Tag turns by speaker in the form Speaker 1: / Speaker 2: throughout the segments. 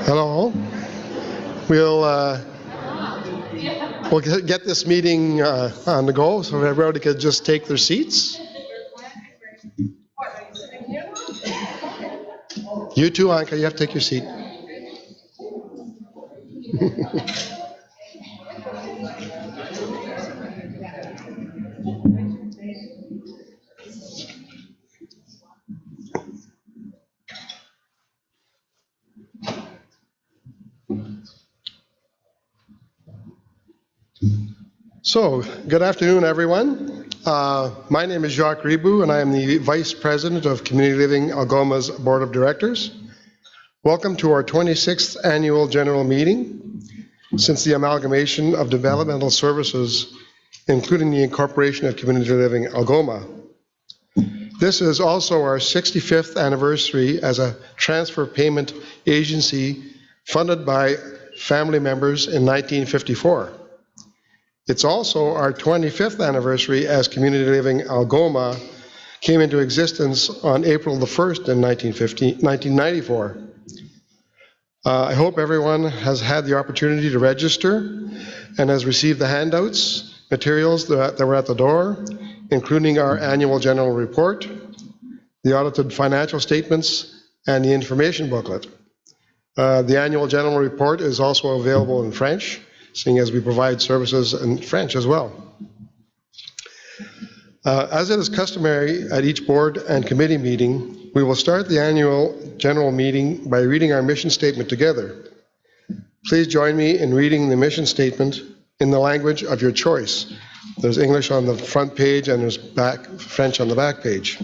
Speaker 1: Hello. We'll get this meeting on the go, so everybody could just take their seats. You too, Anka, you have to take your seat. So, good afternoon, everyone. My name is Jacques Riboud, and I am the Vice President of Community Living Algoma's Board of Directors. Welcome to our 26th Annual General Meeting since the amalgamation of developmental services, including the incorporation of Community Living Algoma. This is also our 65th anniversary as a transfer payment agency funded by family members in 1954. It's also our 25th anniversary as Community Living Algoma came into existence on April the 1st in 1994. I hope everyone has had the opportunity to register and has received the handouts, materials that were at the door, including our annual general report, the audited financial statements, and the information booklet. The annual general report is also available in French, seeing as we provide services in French as well. As it is customary at each board and committee meeting, we will start the annual general meeting by reading our mission statement together. Please join me in reading the mission statement in the language of your choice. There's English on the front page and there's French on the back page.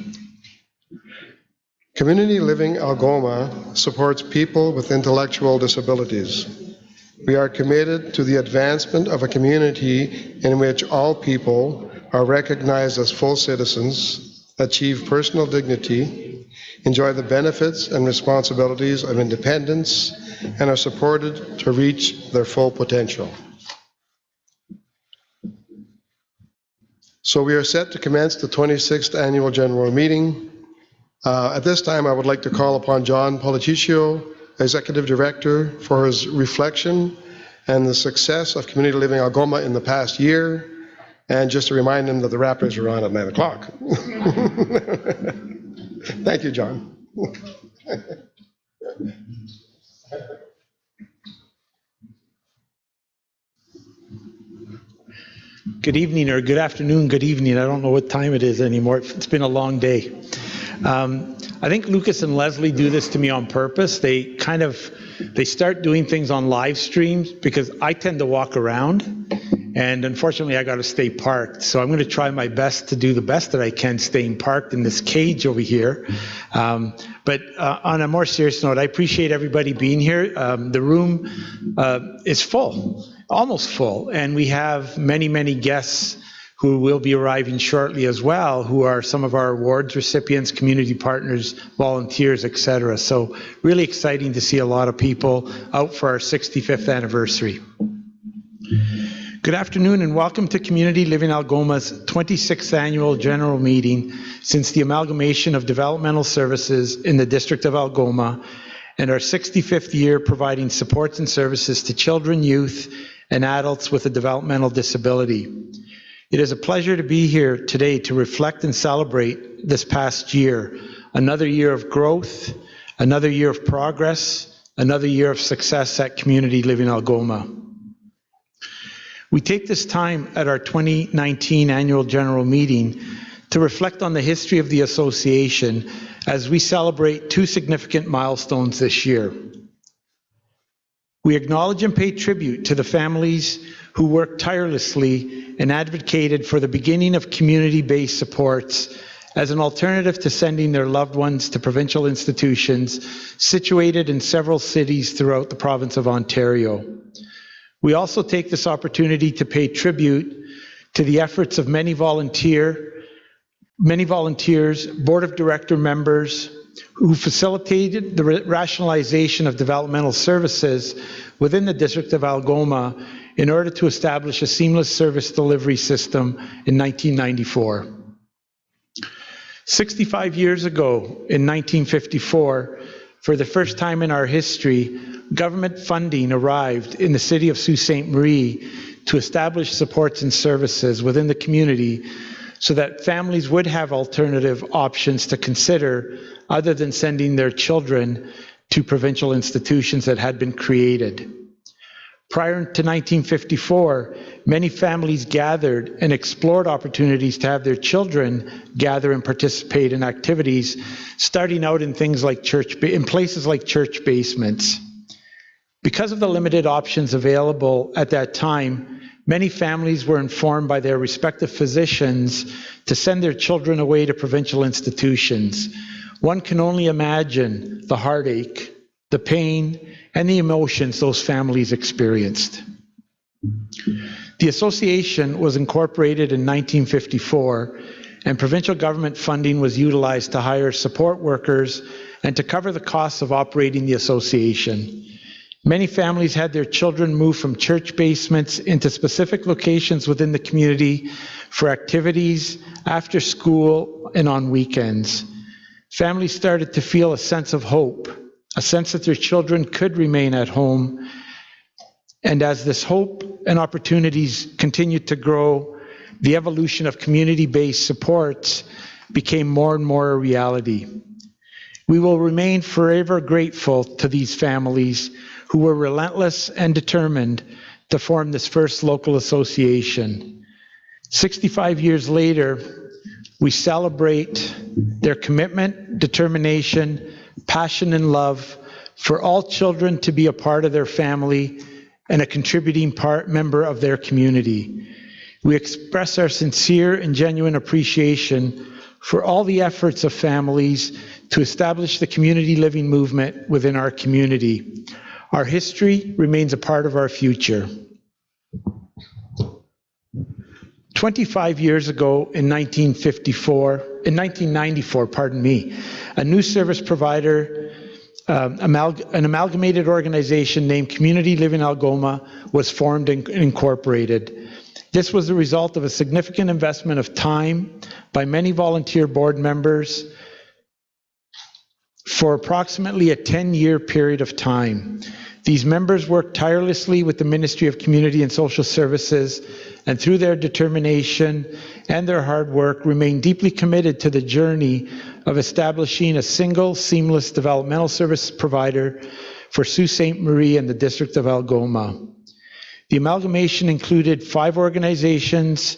Speaker 1: Community Living Algoma supports people with intellectual disabilities. We are committed to the advancement of a community in which all people are recognized as full citizens, achieve personal dignity, enjoy the benefits and responsibilities of independence, and are supported to reach their full potential. So we are set to commence the 26th Annual General Meeting. At this time, I would like to call upon John Politicchio, Executive Director, for his reflection and the success of Community Living Algoma in the past year, and just to remind him that the Raptors are on at 9 o'clock. Thank you, John.
Speaker 2: Good evening, or good afternoon, good evening. I don't know what time it is anymore. It's been a long day. I think Lucas and Leslie do this to me on purpose. They start doing things on live streams because I tend to walk around, and unfortunately I got to stay parked. So I'm going to try my best to do the best that I can staying parked in this cage over here. But on a more serious note, I appreciate everybody being here. The room is full, almost full, and we have many, many guests who will be arriving shortly as well, who are some of our awards recipients, community partners, volunteers, etc. So really exciting to see a lot of people out for our 65th anniversary. Good afternoon and welcome to Community Living Algoma's 26th Annual General Meeting since the amalgamation of developmental services in the District of Algoma and our 65th year providing supports and services to children, youth, and adults with a developmental disability. It is a pleasure to be here today to reflect and celebrate this past year, another year of growth, another year of progress, another year of success at Community Living Algoma. We take this time at our 2019 Annual General Meeting to reflect on the history of the association as we celebrate two significant milestones this year. We acknowledge and pay tribute to the families who worked tirelessly and advocated for the beginning of community-based supports as an alternative to sending their loved ones to provincial institutions situated in several cities throughout the province of Ontario. We also take this opportunity to pay tribute to the efforts of many volunteers, board of director members, who facilitated the rationalization of developmental services within the District of Algoma in order to establish a seamless service delivery system in 1994. 65 years ago, in 1954, for the first time in our history, government funding arrived in the city of Sault Ste. Marie to establish supports and services within the community so that families would have alternative options to consider other than sending their children to provincial institutions that had been created. Prior to 1954, many families gathered and explored opportunities to have their children gather and participate in activities, starting out in things like in places like church basements. Because of the limited options available at that time, many families were informed by their respective physicians to send their children away to provincial institutions. One can only imagine the heartache, the pain, and the emotions those families experienced. The association was incorporated in 1954, and provincial government funding was utilized to hire support workers and to cover the costs of operating the association. Many families had their children move from church basements into specific locations within the community for activities after school and on weekends. Families started to feel a sense of hope, a sense that their children could remain at home. And as this hope and opportunities continued to grow, the evolution of community-based supports became more and more a reality. We will remain forever grateful to these families who were relentless and determined to form this first local association. 65 years later, we celebrate their commitment, determination, passion, and love for all children to be a part of their family and a contributing member of their community. We express our sincere and genuine appreciation for all the efforts of families to establish the community living movement within our community. Our history remains a part of our future. 25 years ago in 1994, a new service provider, an amalgamated organization named Community Living Algoma was formed and incorporated. This was the result of a significant investment of time by many volunteer board members for approximately a 10-year period of time. These members worked tirelessly with the Ministry of Community and Social Services, and through their determination and their hard work, remain deeply committed to the journey of establishing a single, seamless developmental service provider for Sault Ste. Marie and the District of Algoma. The amalgamation included 5 organizations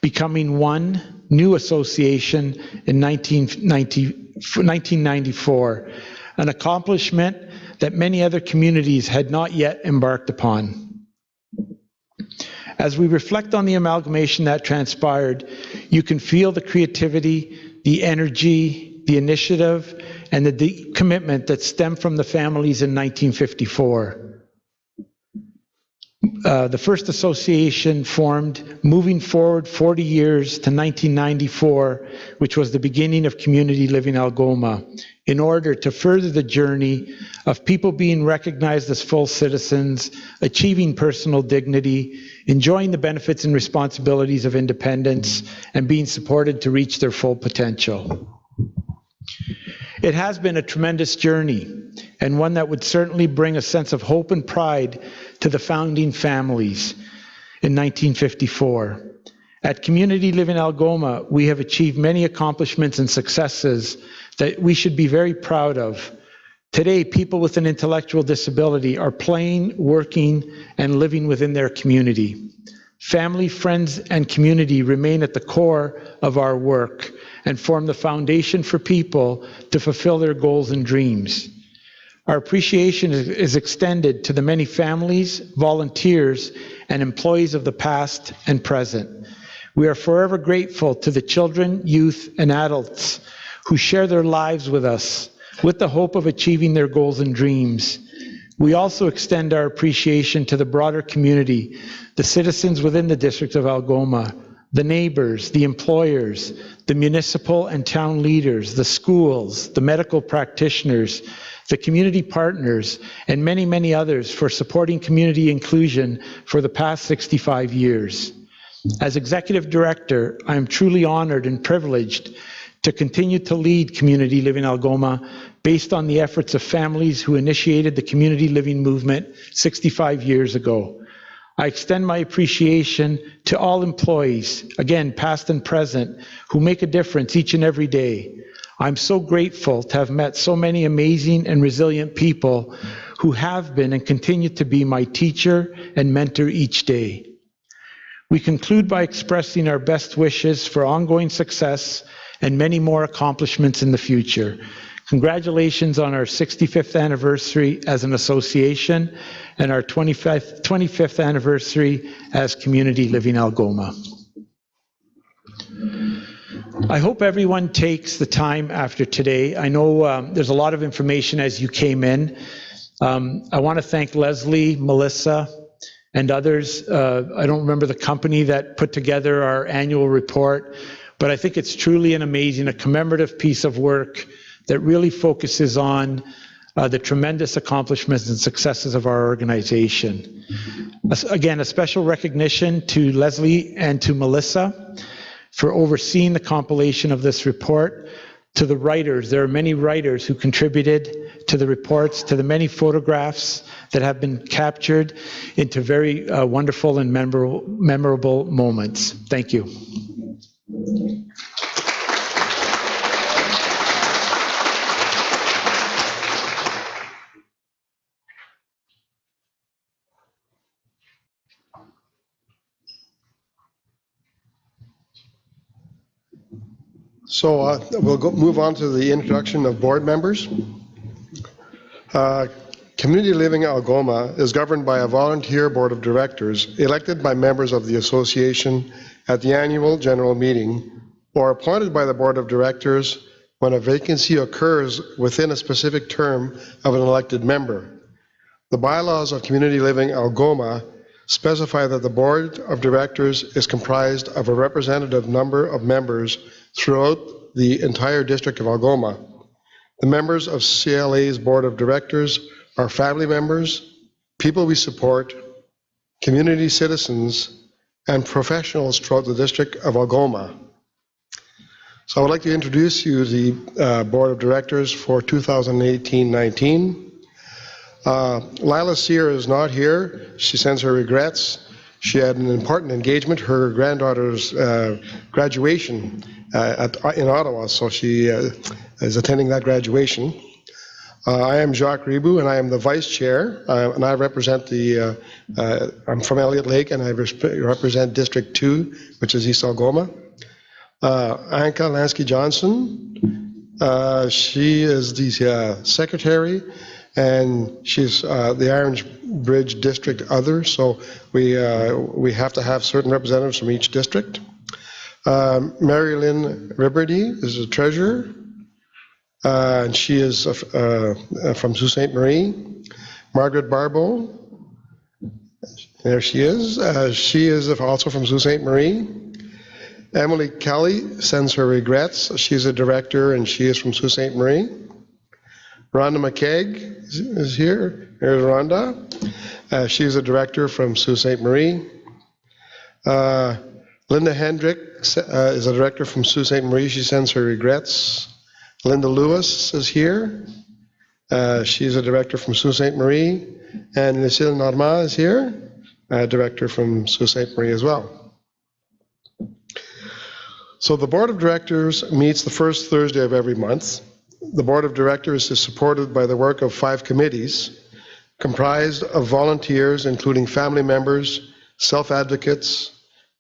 Speaker 2: becoming one new association in 1994, an accomplishment that many other communities had not yet embarked upon. As we reflect on the amalgamation that transpired, you can feel the creativity, the energy, the initiative, and the deep commitment that stemmed from the families in 1954. The first association formed moving forward 40 years to 1994, which was the beginning of Community Living Algoma, in order to further the journey of people being recognized as full citizens, achieving personal dignity, enjoying the benefits and responsibilities of independence, and being supported to reach their full potential. It has been a tremendous journey, and one that would certainly bring a sense of hope and pride to the founding families in 1954. At Community Living Algoma, we have achieved many accomplishments and successes that we should be very proud of. Today, people with an intellectual disability are playing, working, and living within their community. Family, friends, and community remain at the core of our work and form the foundation for people to fulfill their goals and dreams. Our appreciation is extended to the many families, volunteers, and employees of the past and present. We are forever grateful to the children, youth, and adults who share their lives with us with the hope of achieving their goals and dreams. We also extend our appreciation to the broader community, the citizens within the District of Algoma, the neighbors, the employers, the municipal and town leaders, the schools, the medical practitioners, the community partners, and many, many others for supporting community inclusion for the past 65 years. As Executive Director, I am truly honored and privileged to continue to lead community living Algoma based on the efforts of families who initiated the community living movement 65 years ago. I extend my appreciation to all employees, again, past and present, who make a difference each and every day. I'm so grateful to have met so many amazing and resilient people who have been and continue to be my teacher and mentor each day. We conclude by expressing our best wishes for ongoing success and many more accomplishments in the future. Congratulations on our 65th anniversary as an association and our 25th anniversary as Community Living Algoma. I hope everyone takes the time after today. I know there's a lot of information as you came in. I want to thank Leslie, Melissa, and others. I don't remember the company that put together our annual report, but I think it's truly an amazing, a commemorative piece of work that really focuses on the tremendous accomplishments and successes of our organization. Again, a special recognition to Leslie and to Melissa for overseeing the compilation of this report. To the writers, there are many writers who contributed to the reports, to the many photographs that have been captured into very wonderful and memorable moments. Thank you.
Speaker 1: So we'll move on to the introduction of board members. Community Living Algoma is governed by a volunteer board of directors elected by members of the association at the annual general meeting or appointed by the board of directors when a vacancy occurs within a specific term of an elected member. The bylaws of Community Living Algoma specify that the board of directors is comprised of a representative number of members throughout the entire district of Algoma. The members of CLA's board of directors are family members, people we support, community citizens, and professionals throughout the district of Algoma. So I would like to introduce you to the board of directors for 2018-19. Lila Sear is not here. She sends her regrets. She had an important engagement, her granddaughter's graduation in Ottawa, so she is attending that graduation. I am Jacques Ribou, and I am the vice chair, and I represent I'm from Elliott Lake, and I represent District 2, which is East Algoma. Anka Lansky-Johnson, she is the secretary, and she's the Orange Bridge District Other, so we have to have certain representatives from each district. Mary Lynn Ribberty is the treasurer, and she is from Sault Ste. Marie. Margaret Barbeau, there she is. She is also from Sault Ste. Marie. Emily Kelly sends her regrets. She's a director, and she is from Sault Ste. Marie. Rhonda McKeag is here. Here's Rhonda. She's a director from Sault Ste. Marie. Linda Hendrick is a director from Sault Ste. Marie. She sends her regrets. Linda Lewis is here. She's a director from Sault Ste. Marie. And Lucille Normand is here, a director from Sault Ste. Marie as well. So the board of directors meets the first Thursday of every month. The board of directors is supported by the work of 5 committees comprised of volunteers, including family members, self-advocates,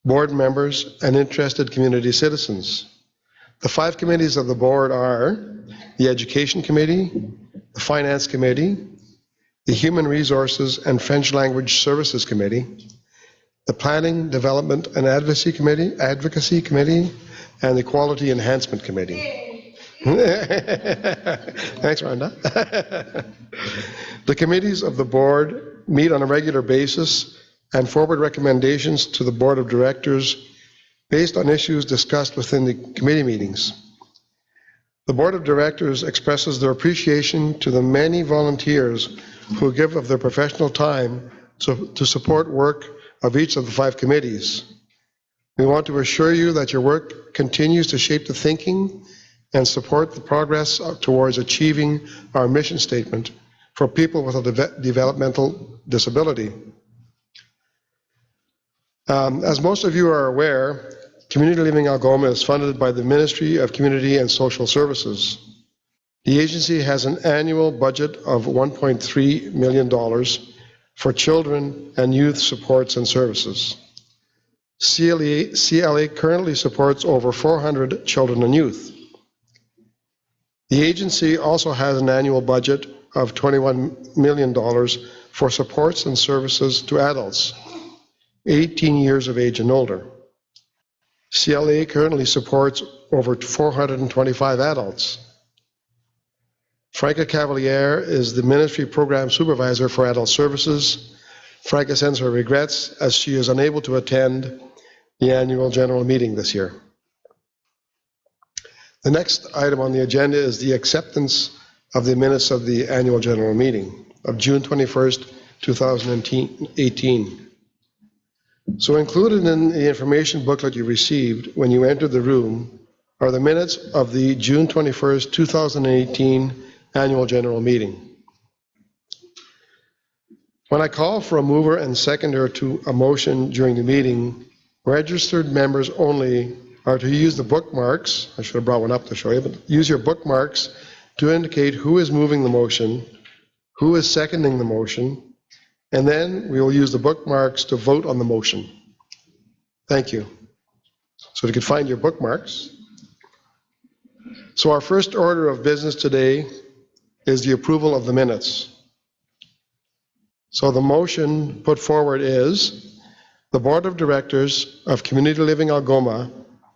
Speaker 1: board members, and interested community citizens. The 5 committees of the board are the Education Committee, the Finance Committee, the Human Resources and French Language Services Committee, the Planning, Development and Advocacy Committee, and the Quality Enhancement Committee. Thanks, Rhonda. The committees of the board meet on a regular basis and forward recommendations to the board of directors based on issues discussed within the committee meetings. The board of directors expresses their appreciation to the many volunteers who give of their professional time to support work of each of the 5 committees. We want to assure you that your work continues to shape the thinking and support the progress towards achieving our mission statement for people with a developmental disability. As most of you are aware, Community Living Algoma is funded by the Ministry of Community and Social Services. The agency has an annual budget of $1.3 million for children and youth supports and services. CLA currently supports over 400 children and youth. The agency also has an annual budget of $21 million for supports and services to adults 18 years of age and older. CLA currently supports over 425 adults. Franca Cavalier is the Ministry Program Supervisor for Adult Services. Franca sends her regrets as she is unable to attend the annual general meeting this year. The next item on the agenda is the acceptance of the minutes of the annual general meeting of June 21st, 2018. So included in the information booklet you received when you entered the room are the minutes of the June 21st, 2018 annual general meeting. When I call for a mover and seconder to a motion during the meeting, registered members only are to use the bookmarks. I should have brought one up to show you, but use your bookmarks to indicate who is moving the motion, who is seconding the motion, and then we will use the bookmarks to vote on the motion. Thank you. So you can find your bookmarks. So our first order of business today is the approval of the minutes. So the motion put forward is the Board of Directors of Community Living Algoma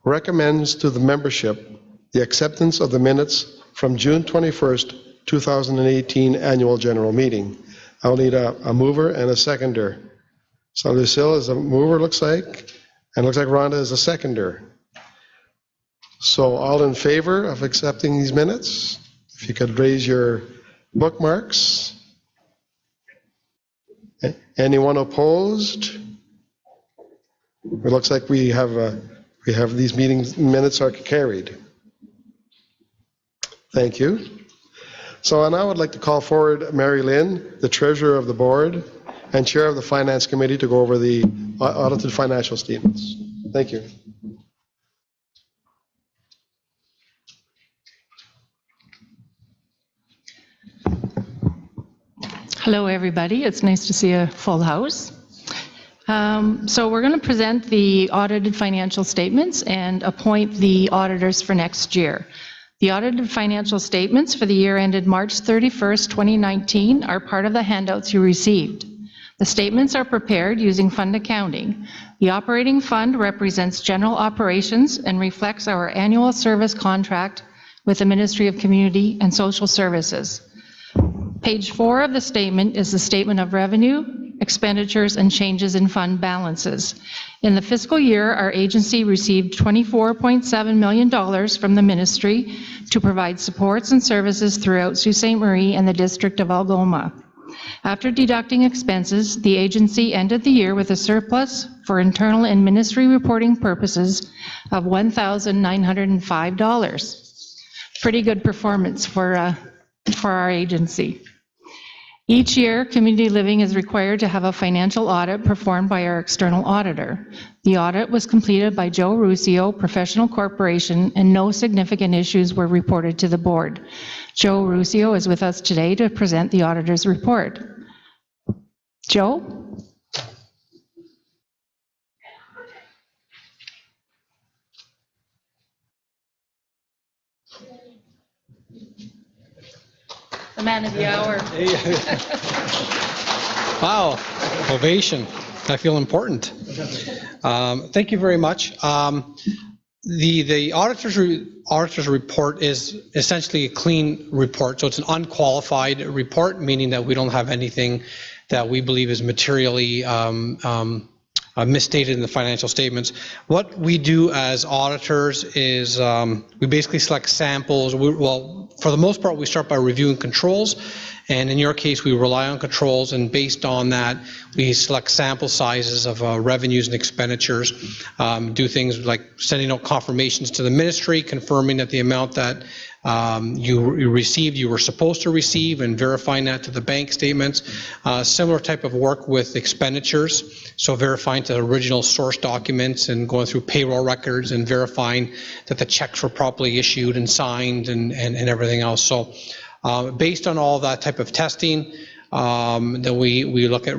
Speaker 1: recommends to the membership the acceptance of the minutes from June 21st, 2018 annual general meeting. I'll need a mover and a seconder. So Lucille is a mover, looks like, and looks like Rhonda is a seconder. So all in favor of accepting these minutes? If you could raise your bookmarks. Anyone opposed? It looks like we have these meetings minutes are carried. Thank you. So now I would like to call forward Mary Lynn, the Treasurer of the Board and Chair of the Finance Committee, to go over the audited financial statements. Thank you.
Speaker 3: Hello, everybody. It's nice to see a full house. So we're going to present the audited financial statements and appoint the auditors for next year. The audited financial statements for the year ended March 31st, 2019 are part of the handouts you received. The statements are prepared using fund accounting. The operating fund represents general operations and reflects our annual service contract with the Ministry of Community and Social Services. Page 4 of the statement is the statement of revenue, expenditures, and changes in fund balances. In the fiscal year, our agency received $24.7 million from the ministry to provide supports and services throughout Sault Ste. Marie and the District of Algoma. After deducting expenses, the agency ended the year with a surplus for internal and ministry reporting purposes of $1,905. Pretty good performance for our agency. Each year, Community Living is required to have a financial audit performed by our external auditor. The audit was completed by Joe Ruscio, Professional Corporation, and no significant issues were reported to the board. Joe Ruscio is with us today to present the auditor's report. Joe? The man of the hour.
Speaker 4: Wow, ovation. I feel important. Thank you very much. The auditor's report is essentially a clean report. So it's an unqualified report, meaning that we don't have anything that we believe is materially misstated in the financial statements. What we do as auditors is we basically select samples. Well, for the most part, we start by reviewing controls. And in your case, we rely on controls, and based on that, we select sample sizes of revenues and expenditures, do things like sending out confirmations to the ministry, confirming that the amount that you received, you were supposed to receive, and verifying that to the bank statements. Similar type of work with expenditures, so verifying to the original source documents and going through payroll records and verifying that the checks were properly issued and signed and everything else. So based on all that type of testing, then we look at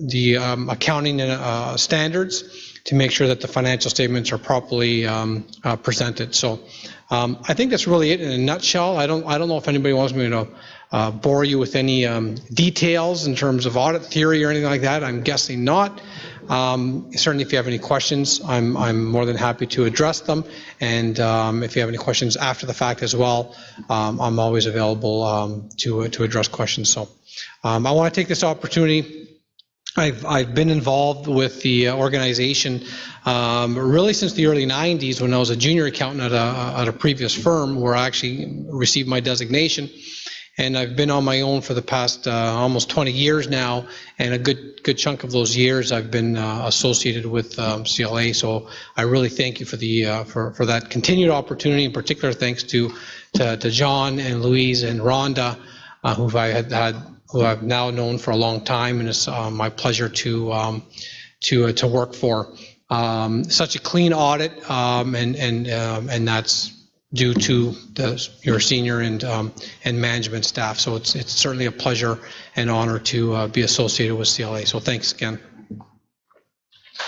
Speaker 4: the accounting standards to make sure that the financial statements are properly presented. So I think that's really it in a nutshell. I don't know if anybody wants me to bore you with any details in terms of audit theory or anything like that. I'm guessing not. Certainly, if you have any questions, I'm more than happy to address them. And if you have any questions after the fact as well, I'm always available to address questions. So I want to take this opportunity. I've been involved with the organization really since the early 90s when I was a junior accountant at a previous firm where I actually received my designation. And I've been on my own for the past almost 20 years now, and a good chunk of those years I've been associated with CLA. So I really thank you for the for that continued opportunity. In particular, thanks to John and Louise and Rhonda, who I've now known for a long time, and it's my pleasure to work for. Such a clean audit, and that's due to your senior and management staff. So it's certainly a pleasure and honor to be associated with CLA. So thanks again.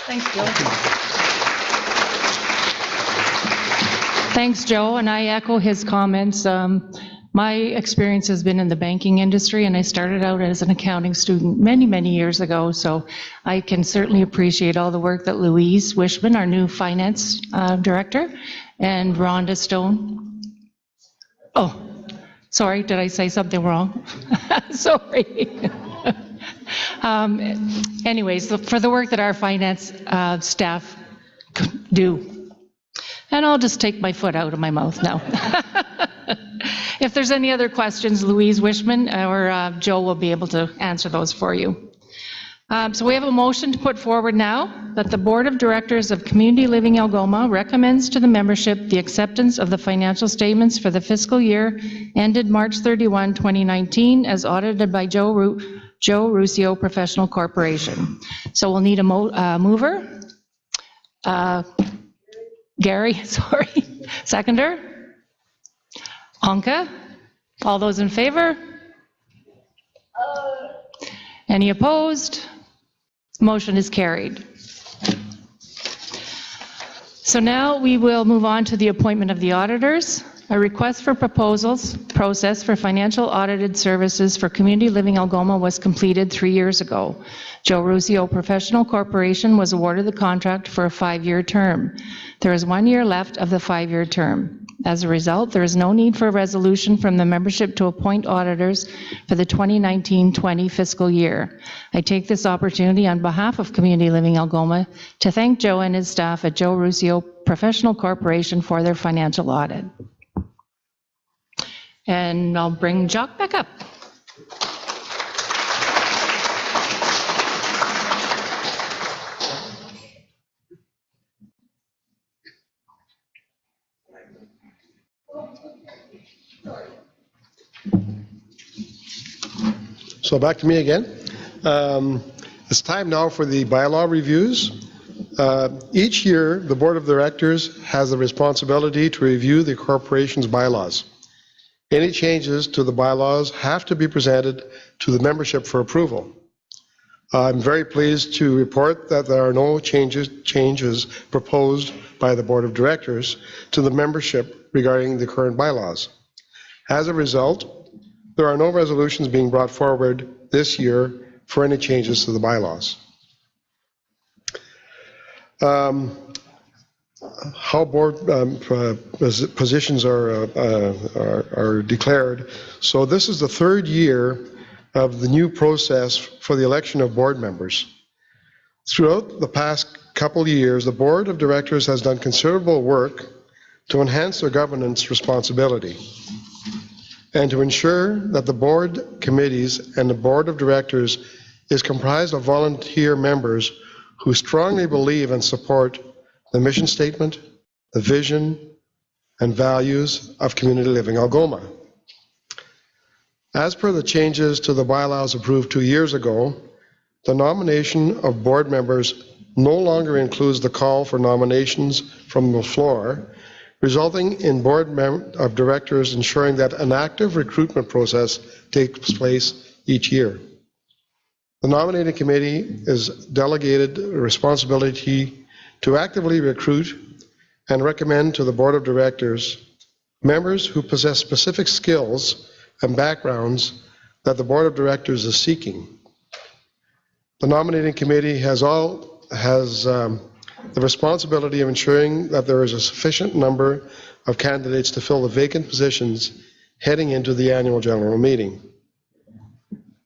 Speaker 3: Thanks, Joe. Thanks, Joe, and I echo his comments. My experience has been in the banking industry, and I started out as an accounting student many years ago, so I can certainly appreciate all the work that Louise Wishman, our new finance director, and Rhonda Stone. Oh, sorry, did I say something wrong? Sorry. Anyways, for the work that our finance staff do. And I'll just take my foot out of my mouth now. If there's any other questions, Louise Wishman or Joe will be able to answer those for you. So we have a motion to put forward now that the Board of Directors of Community Living Algoma recommends to the membership the acceptance of the financial statements for the fiscal year ended March 31, 2019, as audited by Joe Ruscio Professional Corporation. So we'll need a mover. Gary, sorry. Seconder? Anka? All those in favor? Any opposed? Motion is carried. So now we will move on to the appointment of the auditors. A request for proposals process for financial audited services for Community Living Algoma was completed 3 years ago. Joe Ruscio Professional Corporation was awarded the contract for a 5-year term. There is 1 year left of the 5-year term. As a result, there is no need for a resolution from the membership to appoint auditors for the 2019-20 fiscal year. I take this opportunity on behalf of Community Living Algoma to thank Joe and his staff at Joe Ruscio Professional Corporation for their financial audit. And I'll bring Jock back up.
Speaker 1: So back to me again. It's time now for the bylaw reviews. Each year, the Board of Directors has the responsibility to review the corporation's bylaws. Any changes to the bylaws have to be presented to the membership for approval. I'm very pleased to report that there are no changes proposed by the Board of Directors to the membership regarding the current bylaws. As a result, there are no resolutions being brought forward this year for any changes to the bylaws. How board positions are declared. So this is the 3rd year of the new process for the election of board members. Throughout the past couple of years, the Board of Directors has done considerable work to enhance their governance responsibility and to ensure that the board committees and the Board of Directors is comprised of volunteer members who strongly believe and support the mission statement, the vision, and values of Community Living Algoma. As per the changes to the bylaws approved 2 years ago, the nomination of board members no longer includes the call for nominations from the floor, resulting in board of directors ensuring that an active recruitment process takes place each year. The nominating committee is delegated the responsibility to actively recruit and recommend to the board of directors members who possess specific skills and backgrounds that the board of directors is seeking. The nominating committee has the responsibility of ensuring that there is a sufficient number of candidates to fill the vacant positions heading into the annual general meeting.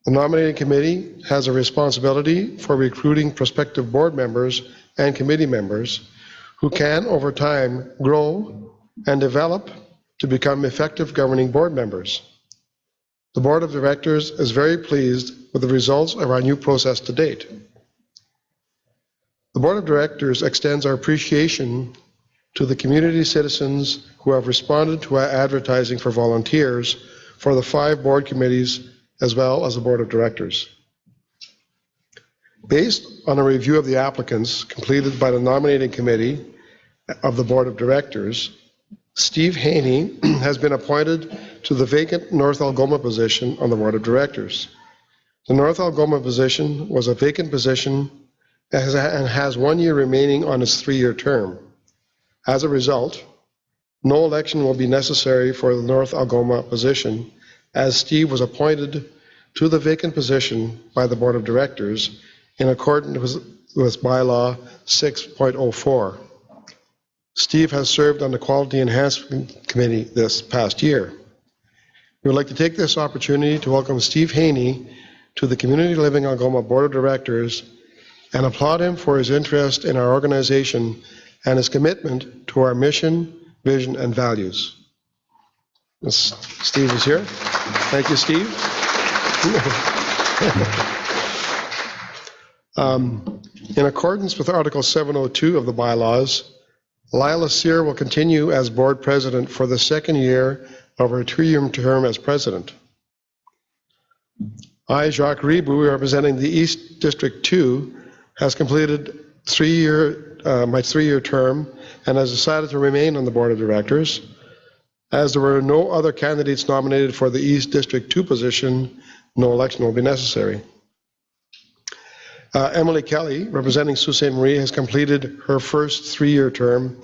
Speaker 1: The nominating committee has a responsibility for recruiting prospective board members and committee members who can, over time, grow and develop to become effective governing board members. The Board of Directors is very pleased with the results of our new process to date. The Board of Directors extends our appreciation to the community citizens who have responded to our advertising for volunteers for the 5 board committees as well as the Board of Directors. Based on a review of the applicants completed by the nominating committee of the Board of Directors, Steve Haney has been appointed to the vacant North Algoma position on the Board of Directors. The North Algoma position was a vacant position and has 1 year remaining on its 3-year term. As a result, no election will be necessary for the North Algoma position, as Steve was appointed to the vacant position by the Board of Directors in accordance with Bylaw 6.04. Steve has served on the Quality Enhancement Committee this past year. We would like to take this opportunity to welcome Steve Haney to the Community Living Algoma Board of Directors and applaud him for his interest in our organization and his commitment to our mission, vision, and values. Steve is here. Thank you, Steve. In accordance with Article 702 of the bylaws, Lila Sear will continue as board president for the 2nd year of her 2-year term as president. I, Jacques Riboud, representing the East District 2, has completed my 3-year term and has decided to remain on the board of directors. As there were no other candidates nominated for the East District 2 position, no election will be necessary. Emily Kelly, representing Sault Ste. Marie, has completed her first 3-year term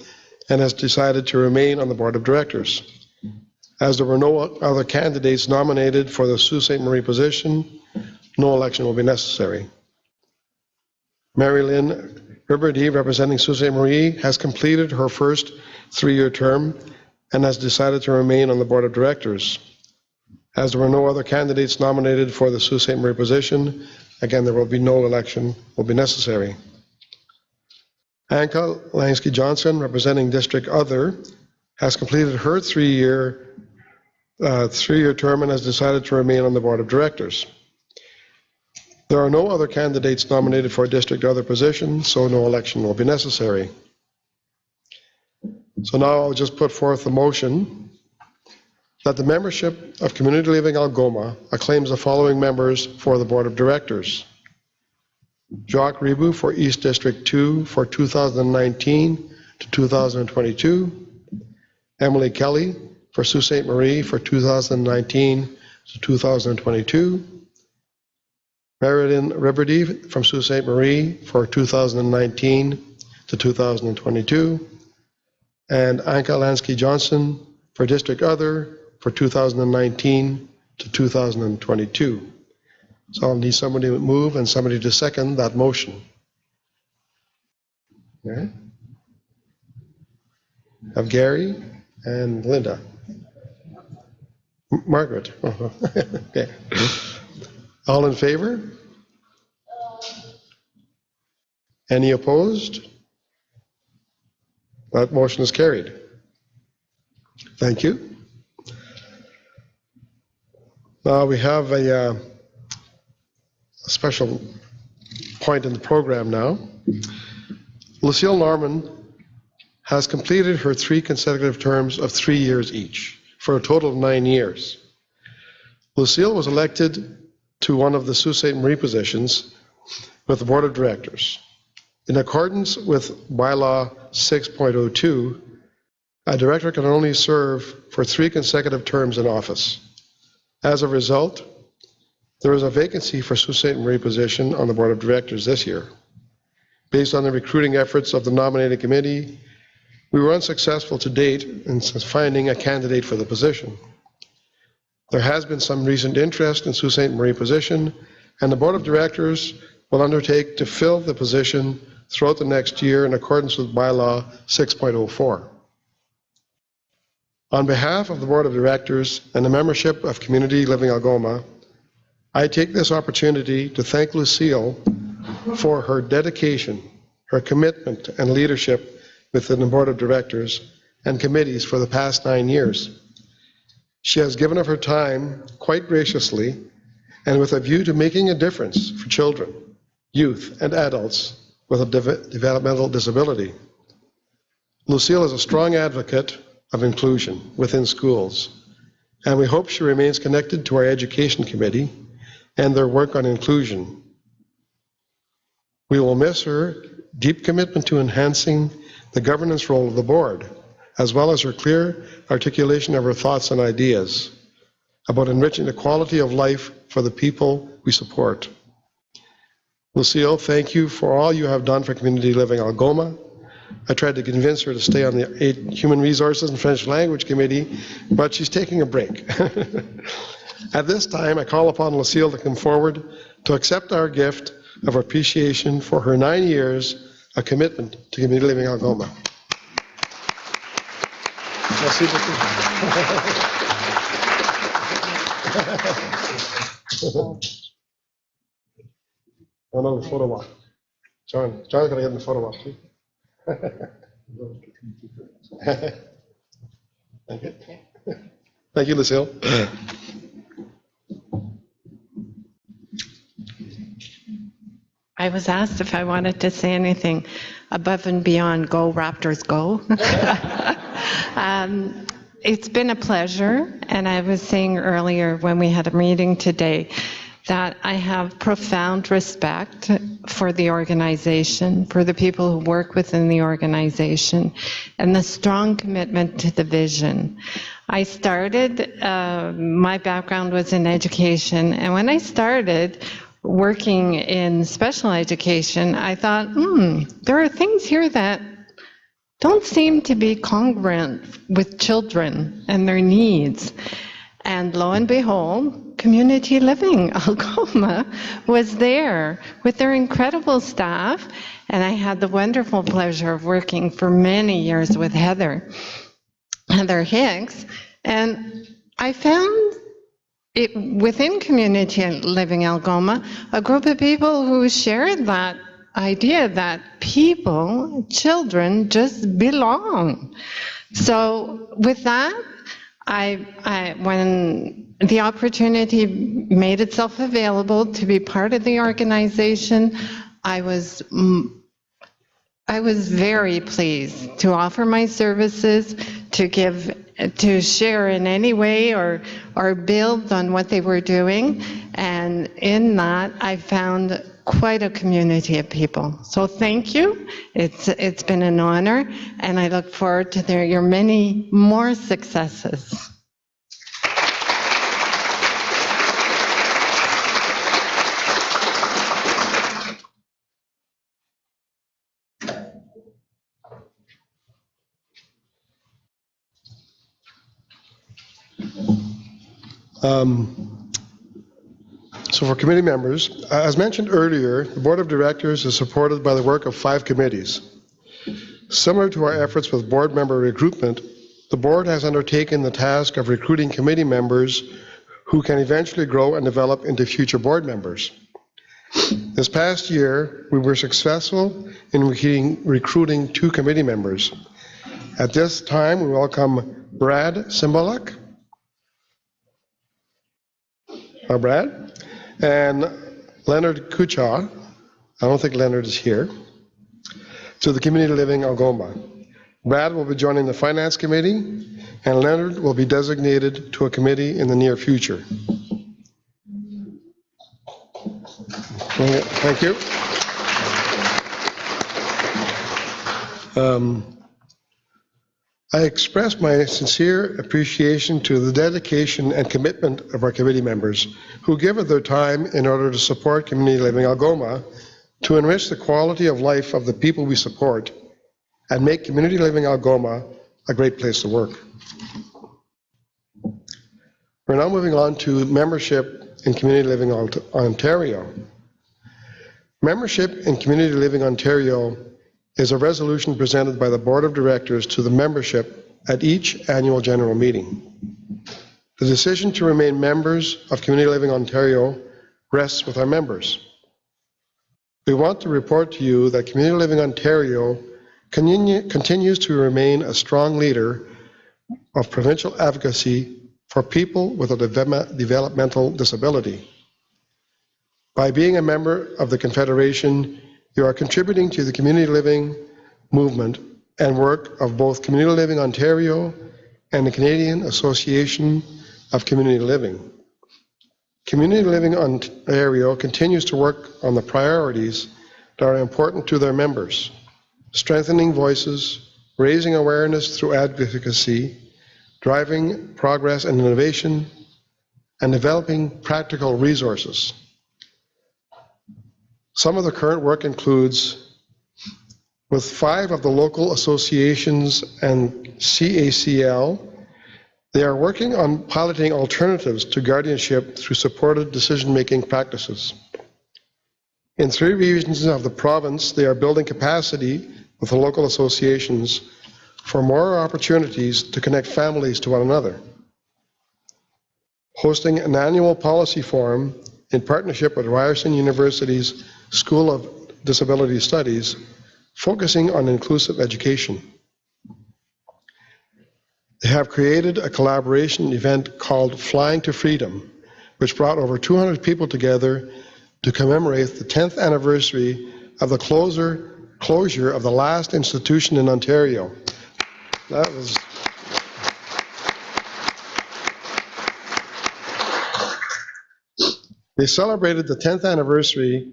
Speaker 1: and has decided to remain on the board of directors. As there were no other candidates nominated for the Sault Ste. Marie position, no election will be necessary. Mary Lynn Ribberdy, representing Sault Ste. Marie, has completed her first 3-year term and has decided to remain on the board of directors. As there were no other candidates nominated for the Sault Ste. Marie position, again, there will be no election will be necessary. Anka Lansky-Johnson, representing District Other, has completed her 3-year term and has decided to remain on the board of directors. There are no other candidates nominated for a District Other position, so no election will be necessary. So now I'll just put forth the motion that the membership of Community Living Algoma acclaims the following members for the Board of Directors. Jacques Riboud for East District 2 for 2019 to 2022. Emily Kelly for Sault Ste. Marie for 2019 to 2022. Marilyn Ribberdy from Sault Ste. Marie for 2019 to 2022. And Anka Lansky-Johnson for District Other for 2019 to 2022. So I'll need somebody to move and somebody to second that motion. Okay. Have Gary and Linda. Margaret. Okay. All in favor? Any opposed? That motion is carried. Thank you. Now we have a special point in the program now. Lucille Norman has completed her 3 consecutive terms of 3 years each, for a total of 9 years. Lucille was elected to one of the Sault Ste. Marie positions with the Board of Directors. In accordance with Bylaw 6.02, a director can only serve for 3 consecutive terms in office. As a result, there is a vacancy for Sault Ste. Marie position on the Board of Directors this year. Based on the recruiting efforts of the nominating committee, we were unsuccessful to date in finding a candidate for the position. There has been some recent interest in Sault Ste. Marie position, and the Board of Directors will undertake to fill the position throughout the next year in accordance with Bylaw 6.04. On behalf of the Board of Directors and the membership of Community Living Algoma, I take this opportunity to thank Lucille for her dedication, her commitment, and leadership within the Board of Directors and committees for the past 9 years. She has given of her time quite graciously and with a view to making a difference for children, youth, and adults with a developmental disability. Lucille is a strong advocate of inclusion within schools, and we hope she remains connected to our Education Committee and their work on inclusion. We will miss her deep commitment to enhancing the governance role of the board, as well as her clear articulation of her thoughts and ideas about enriching the quality of life for the people we support. Lucille, thank you for all you have done for Community Living Algoma. I tried to convince her to stay on the Human Resources and French Language Committee, but she's taking a break. At this time, I call upon Lucille to come forward to accept our gift of appreciation for her 9 years of commitment to Community Living Algoma. Merci beaucoup. Oh no, the photo walk. John's gonna get in the photo walk too. Thank you. Thank you, Lucille.
Speaker 5: I was asked if I wanted to say anything above and beyond Go Raptors Go. It's been a pleasure, and I was saying earlier when we had a meeting today that I have profound respect for the organization, for the people who work within the organization, and the strong commitment to the vision. I started, my background was in education, and when I started working in special education, I thought, there are things here that don't seem to be congruent with children and their needs. And lo and behold, Community Living Algoma was there with their incredible staff, and I had the wonderful pleasure of working for many years with Heather Hicks, and I found it within Community Living Algoma, a group of people who shared that idea that people, children, just belong. So with that, when the opportunity made itself available to be part of the organization, I was very pleased to offer my services, to share in any way or build on what they were doing. And in that, I found quite a community of people. So thank you. It's been an honor, and I look forward to your many more successes.
Speaker 1: So for committee members, as mentioned earlier, the Board of Directors is supported by the work of 5 committees. Similar to our efforts with board member recruitment, the board has undertaken the task of recruiting committee members who can eventually grow and develop into future board members. This past year, we were successful in recruiting 2 committee members. At this time, we welcome Brad Cymbaluk, Brad, and Leonard Kucha, I don't think Leonard is here, to the Community Living Algoma. Brad will be joining the Finance Committee, and Leonard will be designated to a committee in the near future. Thank you. I express my sincere appreciation to the dedication and commitment of our committee members who give of their time in order to support Community Living Algoma, to enrich the quality of life of the people we support, and make Community Living Algoma a great place to work. We're now moving on to membership in Community Living Ontario. Membership in Community Living Ontario is a resolution presented by the Board of Directors to the membership at each annual general meeting. The decision to remain members of Community Living Ontario rests with our members. We want to report to you that Community Living Ontario continues to remain a strong leader of provincial advocacy for people with a developmental disability. By being a member of the Confederation, you are contributing to the community living movement and work of both Community Living Ontario and the Canadian Association of Community Living. Community Living Ontario continues to work on the priorities that are important to their members: strengthening voices, raising awareness through advocacy, driving progress and innovation, and developing practical resources. Some of the current work includes, with 5 of the local associations and CACL, they are working on piloting alternatives to guardianship through supported decision-making practices. In 3 regions of the province, they are building capacity with the local associations for more opportunities to connect families to one another. Hosting an annual policy forum in partnership with Ryerson University's School of Disability Studies, focusing on inclusive education. They have created a collaboration event called Flying to Freedom, which brought over 200 people together to commemorate the 10th anniversary of the closure of the last institution in Ontario. That was... They celebrated the 10th anniversary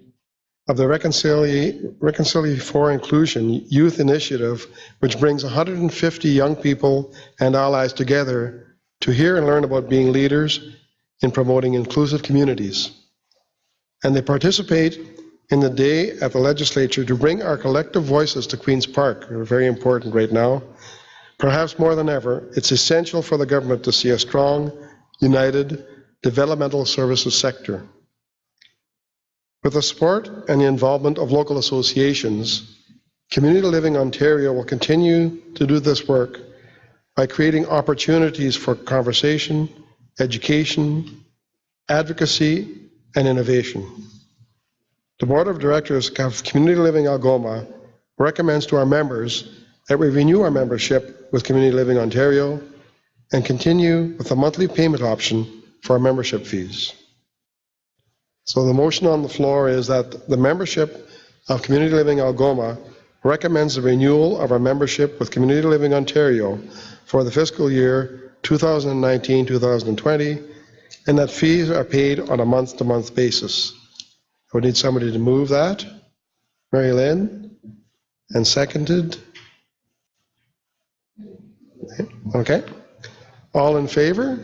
Speaker 1: of the Reconciliate for Inclusion Youth Initiative, which brings 150 young people and allies together to hear and learn about being leaders in promoting inclusive communities. And they participate in the day at the legislature to bring our collective voices to Queen's Park. They're very important right now. Perhaps more than ever, it's essential for the government to see a strong, united, developmental services sector. With the support and the involvement of local associations, Community Living Ontario will continue to do this work by creating opportunities for conversation, education, advocacy, and innovation. The Board of Directors of Community Living Algoma recommends to our members that we renew our membership with Community Living Ontario and continue with a monthly payment option for our membership fees. So the motion on the floor is that the membership of Community Living Algoma recommends the renewal of our membership with Community Living Ontario for the fiscal year 2019-2020, and that fees are paid on a month-to-month basis. I would need somebody to move that. Mary Lynn, and seconded. Okay. All in favor?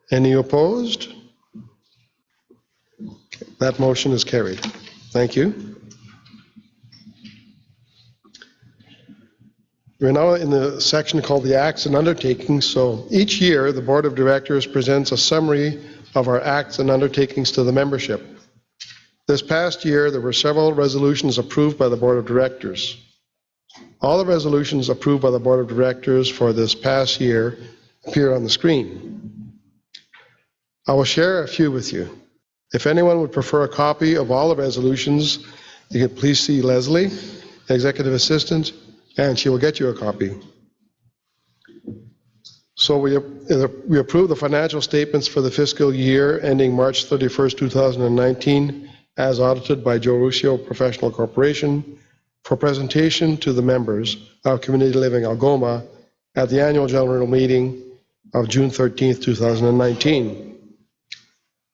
Speaker 1: Any opposed? That motion is carried. Thank you. We're now in the section called the Acts and Undertakings. So each year, the Board of Directors presents a summary of our acts and undertakings to the membership. This past year, there were several resolutions approved by the Board of Directors. All the resolutions approved by the Board of Directors for this past year appear on the screen. I will share a few with you. If anyone would prefer a copy of all the resolutions, you can please see Leslie, Executive Assistant, and she will get you a copy. So we approve the financial statements for the fiscal year ending March 31st, 2019, as audited by Joe Ruscio Professional Corporation for presentation to the members of Community Living Algoma at the annual general meeting of June 13th, 2019.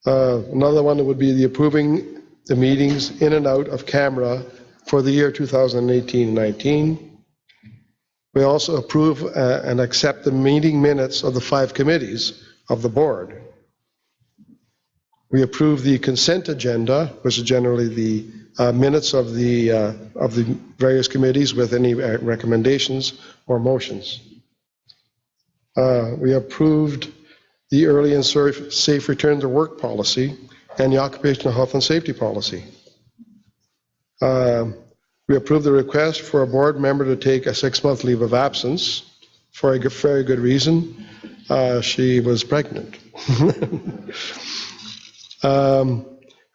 Speaker 1: Another one would be the approving the meetings in and out of camera for the year 2018-19. We also approve and accept the meeting minutes of the 5 committees of the board. We approve the consent agenda, which is generally the minutes of the various committees with any recommendations or motions. We approved the early and safe return to work policy and the occupational health and safety policy. We approved the request for a board member to take a 6-month leave of absence for a very good reason. She was pregnant.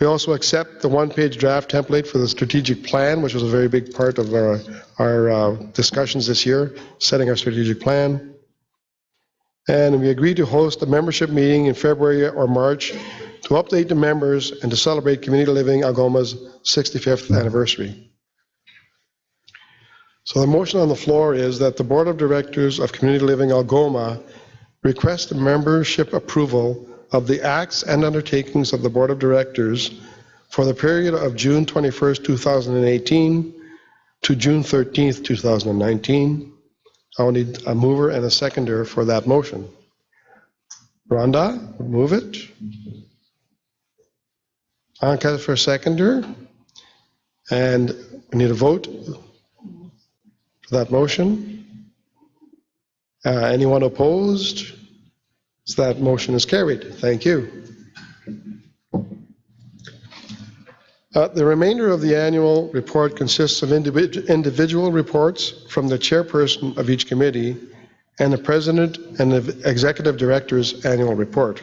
Speaker 1: We also accept the 1-page draft template for the strategic plan, which was a very big part of our discussions this year, setting our strategic plan. And we agreed to host a membership meeting in February or March to update the members and to celebrate Community Living Algoma's 65th anniversary. So the motion on the floor is that the Board of Directors of Community Living Algoma request the membership approval of the acts and undertakings of the Board of Directors for the period of June 21st, 2018 to June 13th, 2019. I'll need a mover and a seconder for that motion. Rhonda, move it. Anka for seconder. And we need a vote for that motion. Anyone opposed? So that motion is carried. Thank you. The remainder of the annual report consists of individual reports from the chairperson of each committee and the president and the executive director's annual report.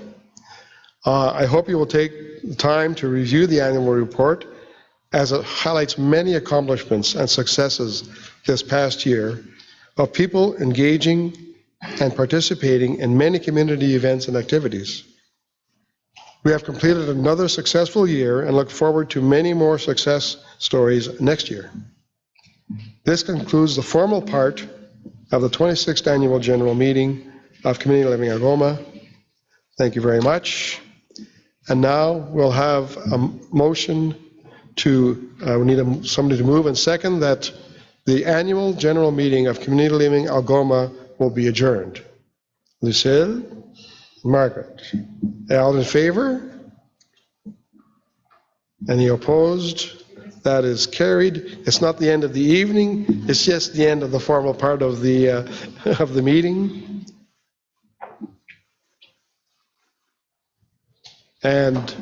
Speaker 1: I hope you will take the time to review the annual report as it highlights many accomplishments and successes this past year of people engaging and participating in many community events and activities. We have completed another successful year and look forward to many more success stories next year. This concludes the formal part of the 26th Annual General Meeting of Community Living Algoma. Thank you very much. And now we'll have a motion to, we need somebody to move and second that the Annual General Meeting of Community Living Algoma will be adjourned. Lucille? Margaret? All in favor? Any opposed? That is carried. It's not the end of the evening, it's just the end of the formal part of the meeting. And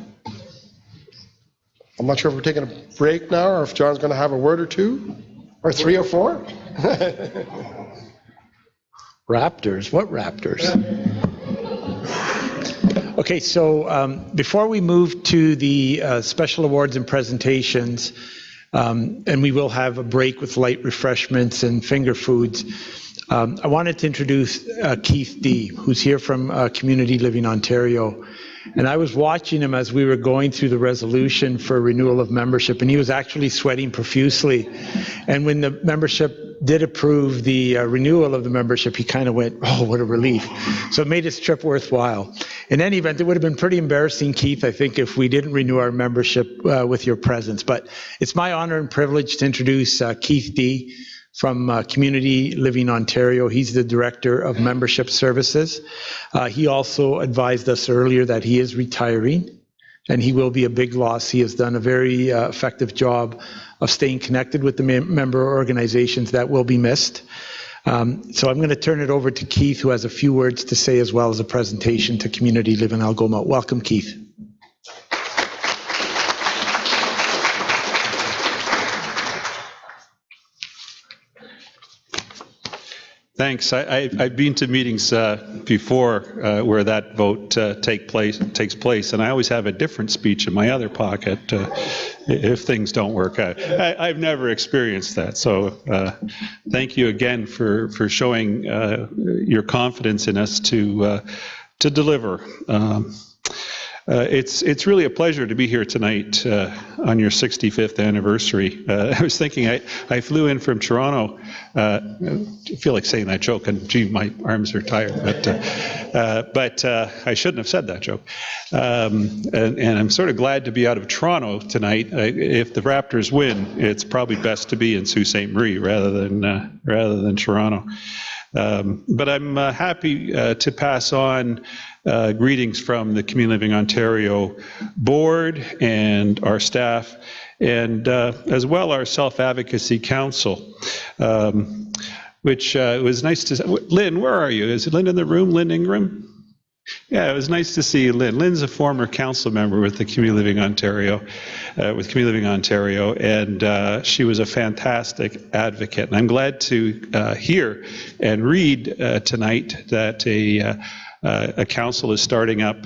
Speaker 1: I'm not sure if we're taking a break now or if John's going to have a word or two, or 3 or 4.
Speaker 2: Raptors? What raptors? Okay, so before we move to the special awards and presentations, and we will have a break with light refreshments and finger foods, I wanted to introduce Keith D., who's here from Community Living Ontario. And I was watching him as we were going through the resolution for renewal of membership, and he was actually sweating profusely. And when the membership did approve the renewal of the membership, he kind of went, oh, what a relief. So it made his trip worthwhile. In any event, it would have been pretty embarrassing, Keith, I think, if we didn't renew our membership with your presence. But it's my honor and privilege to introduce Keith D. from Community Living Ontario. He's the Director of Membership Services. He also advised us earlier that he is retiring, and he will be a big loss. He has done a very effective job of staying connected with the member organizations that will be missed. So I'm going to turn it over to Keith, who has a few words to say as well as a presentation to Community Living Algoma. Welcome, Keith.
Speaker 6: Thanks. I've been to meetings before where that vote takes place, and I always have a different speech in my other pocket if things don't work out. I've never experienced that, so thank you again for showing your confidence in us to deliver. It's really a pleasure to be here tonight on your 65th anniversary. I was thinking, I flew in from Toronto. I feel like saying that joke, and gee, my arms are tired. But I shouldn't have said that joke. And I'm sort of glad to be out of Toronto tonight. If the Raptors win, it's probably best to be in Sault Ste. Marie rather than Toronto. But I'm happy to pass on greetings from the Community Living Ontario Board and our staff, and as well our Self-Advocacy Council, which was nice to see. Lynn, where are you? Is Lynn in the room? Lynn Ingram? Yeah, it was nice to see Lynn. Lynn's a former council member with the Community Living Ontario, and she was a fantastic advocate. And I'm glad to hear and read tonight that a council is starting up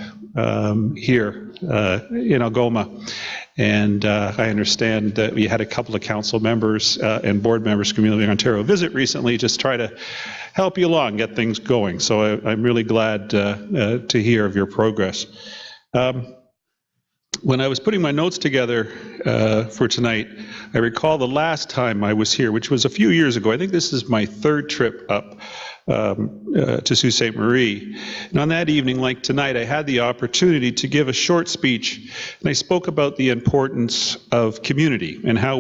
Speaker 6: here in Algoma. And I understand that we had a couple of council members and board members, Community Living Ontario, visit recently, just try to help you along, get things going. So I'm really glad to hear of your progress. When I was putting my notes together for tonight, I recall the last time I was here, which was a few years ago. I think this is my third trip up to Sault Ste. Marie. And on that evening, like tonight, I had the opportunity to give a short speech, and I spoke about the importance of community and how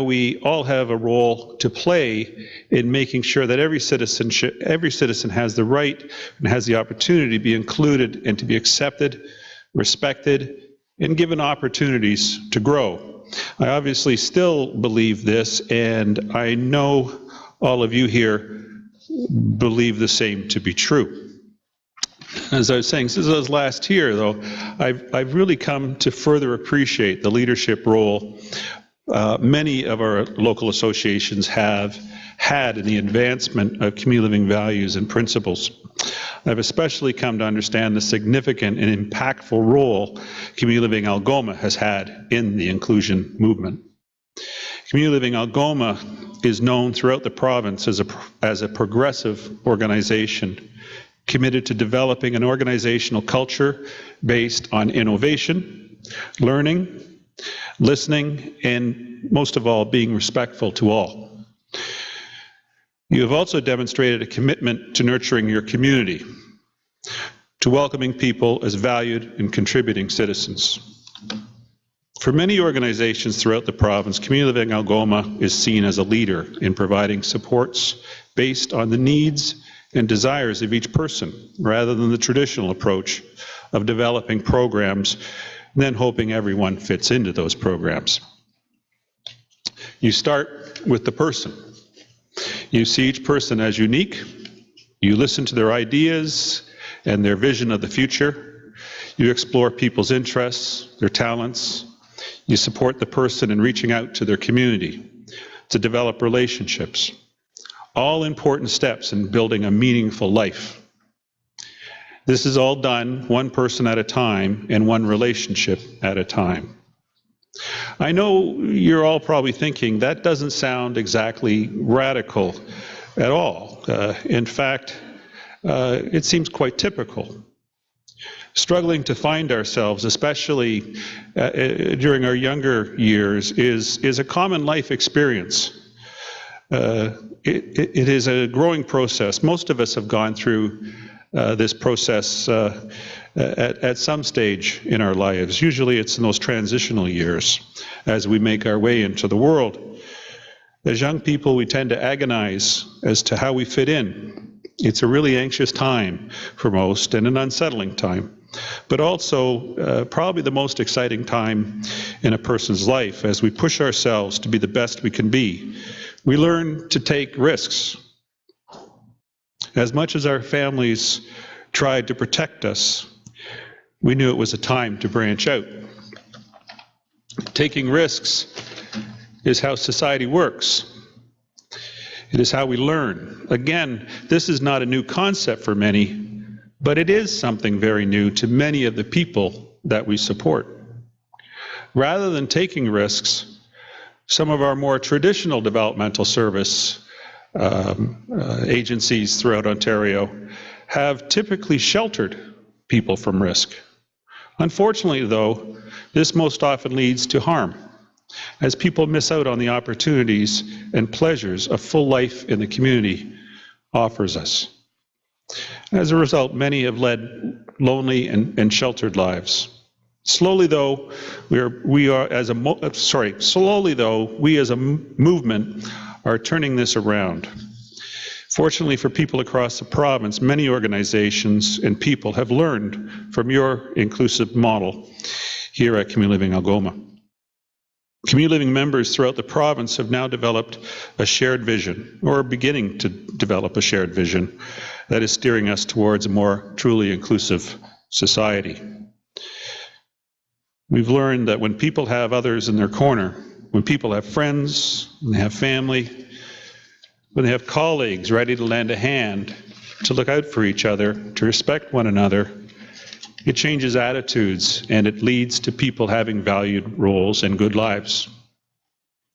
Speaker 6: we all have a role to play in making sure that every citizen has the right and has the opportunity to be included and to be accepted, respected, and given opportunities to grow. I obviously still believe this, and I know all of you here believe the same to be true. As I was saying, since I was last here, though, I've really come to further appreciate the leadership role many of our local associations have had in the advancement of community living values and principles. I've especially come to understand the significant and impactful role Community Living Algoma has had in the inclusion movement. Community Living Algoma is known throughout the province as a progressive organization committed to developing an organizational culture based on innovation, learning, listening, and most of all, being respectful to all. You have also demonstrated a commitment to nurturing your community, to welcoming people as valued and contributing citizens. For many organizations throughout the province, Community Living Algoma is seen as a leader in providing supports based on the needs and desires of each person, rather than the traditional approach of developing programs and then hoping everyone fits into those programs. You start with the person. You see each person as unique. You listen to their ideas and their vision of the future. You explore people's interests, their talents. You support the person in reaching out to their community to develop relationships. All important steps in building a meaningful life. This is all done one person at a time and one relationship at a time. I know you're all probably thinking that doesn't sound exactly radical at all. In fact, it seems quite typical. Struggling to find ourselves, especially during our younger years, is a common life experience. It is a growing process. Most of us have gone through this process at some stage in our lives. Usually it's in those transitional years as we make our way into the world. As young people, we tend to agonize as to how we fit in. It's a really anxious time for most and an unsettling time, but also probably the most exciting time in a person's life as we push ourselves to be the best we can be. We learn to take risks. As much as our families tried to protect us, we knew it was a time to branch out. Taking risks is how society works. It is how we learn. Again, this is not a new concept for many, but it is something very new to many of the people that we support. Rather than taking risks, some of our more traditional developmental service agencies throughout Ontario have typically sheltered people from risk. Unfortunately, though, this most often leads to harm, as people miss out on the opportunities and pleasures a full life in the community offers us. As a result, many have led lonely and sheltered lives. Slowly, though, we as a movement are turning this around. Fortunately for people across the province, many organizations and people have learned from your inclusive model here at Community Living Algoma. Community Living members throughout the province have now developed a shared vision, or are beginning to develop a shared vision, that is steering us towards a more truly inclusive society. We've learned that when people have others in their corner, when people have friends, when they have family, when they have colleagues ready to lend a hand, to look out for each other, to respect one another, it changes attitudes and it leads to people having valued roles and good lives.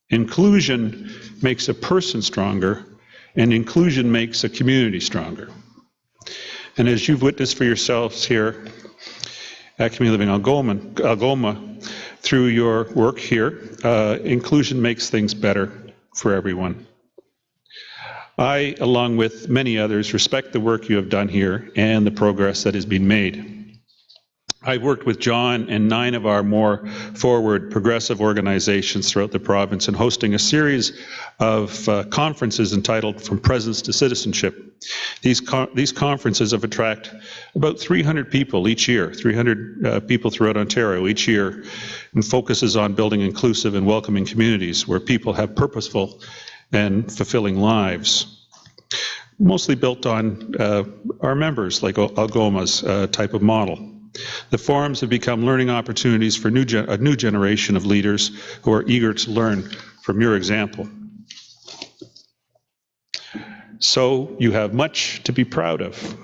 Speaker 6: Inclusion makes a person stronger, and inclusion makes a community stronger. And as you've witnessed for yourselves here at Community Living Algoma, through your work here, inclusion makes things better for everyone. I, along with many others, respect the work you have done here and the progress that has been made. I worked with John and 9 of our more forward, progressive organizations throughout the province in hosting a series of conferences entitled From Presence to Citizenship. These conferences have attracted about 300 people each year, 300 people throughout Ontario each year, and focuses on building inclusive and welcoming communities where people have purposeful and fulfilling lives. Mostly built on our members, like Algoma's type of model. The forums have become learning opportunities for a new generation of leaders who are eager to learn from your example. So you have much to be proud of.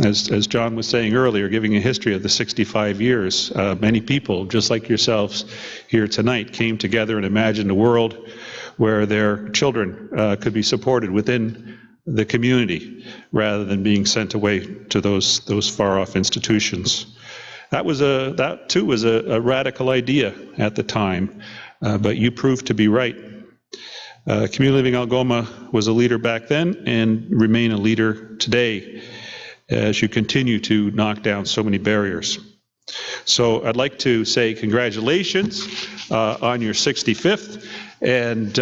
Speaker 6: As John was saying earlier, giving a history of the 65 years, many people, just like yourselves here tonight, came together and imagined a world where their children could be supported within the community rather than being sent away to those far-off institutions. That too was a radical idea at the time, but you proved to be right. Community Living Algoma was a leader back then and remain a leader today as you continue to knock down so many barriers. So I'd like to say congratulations on your 65th, and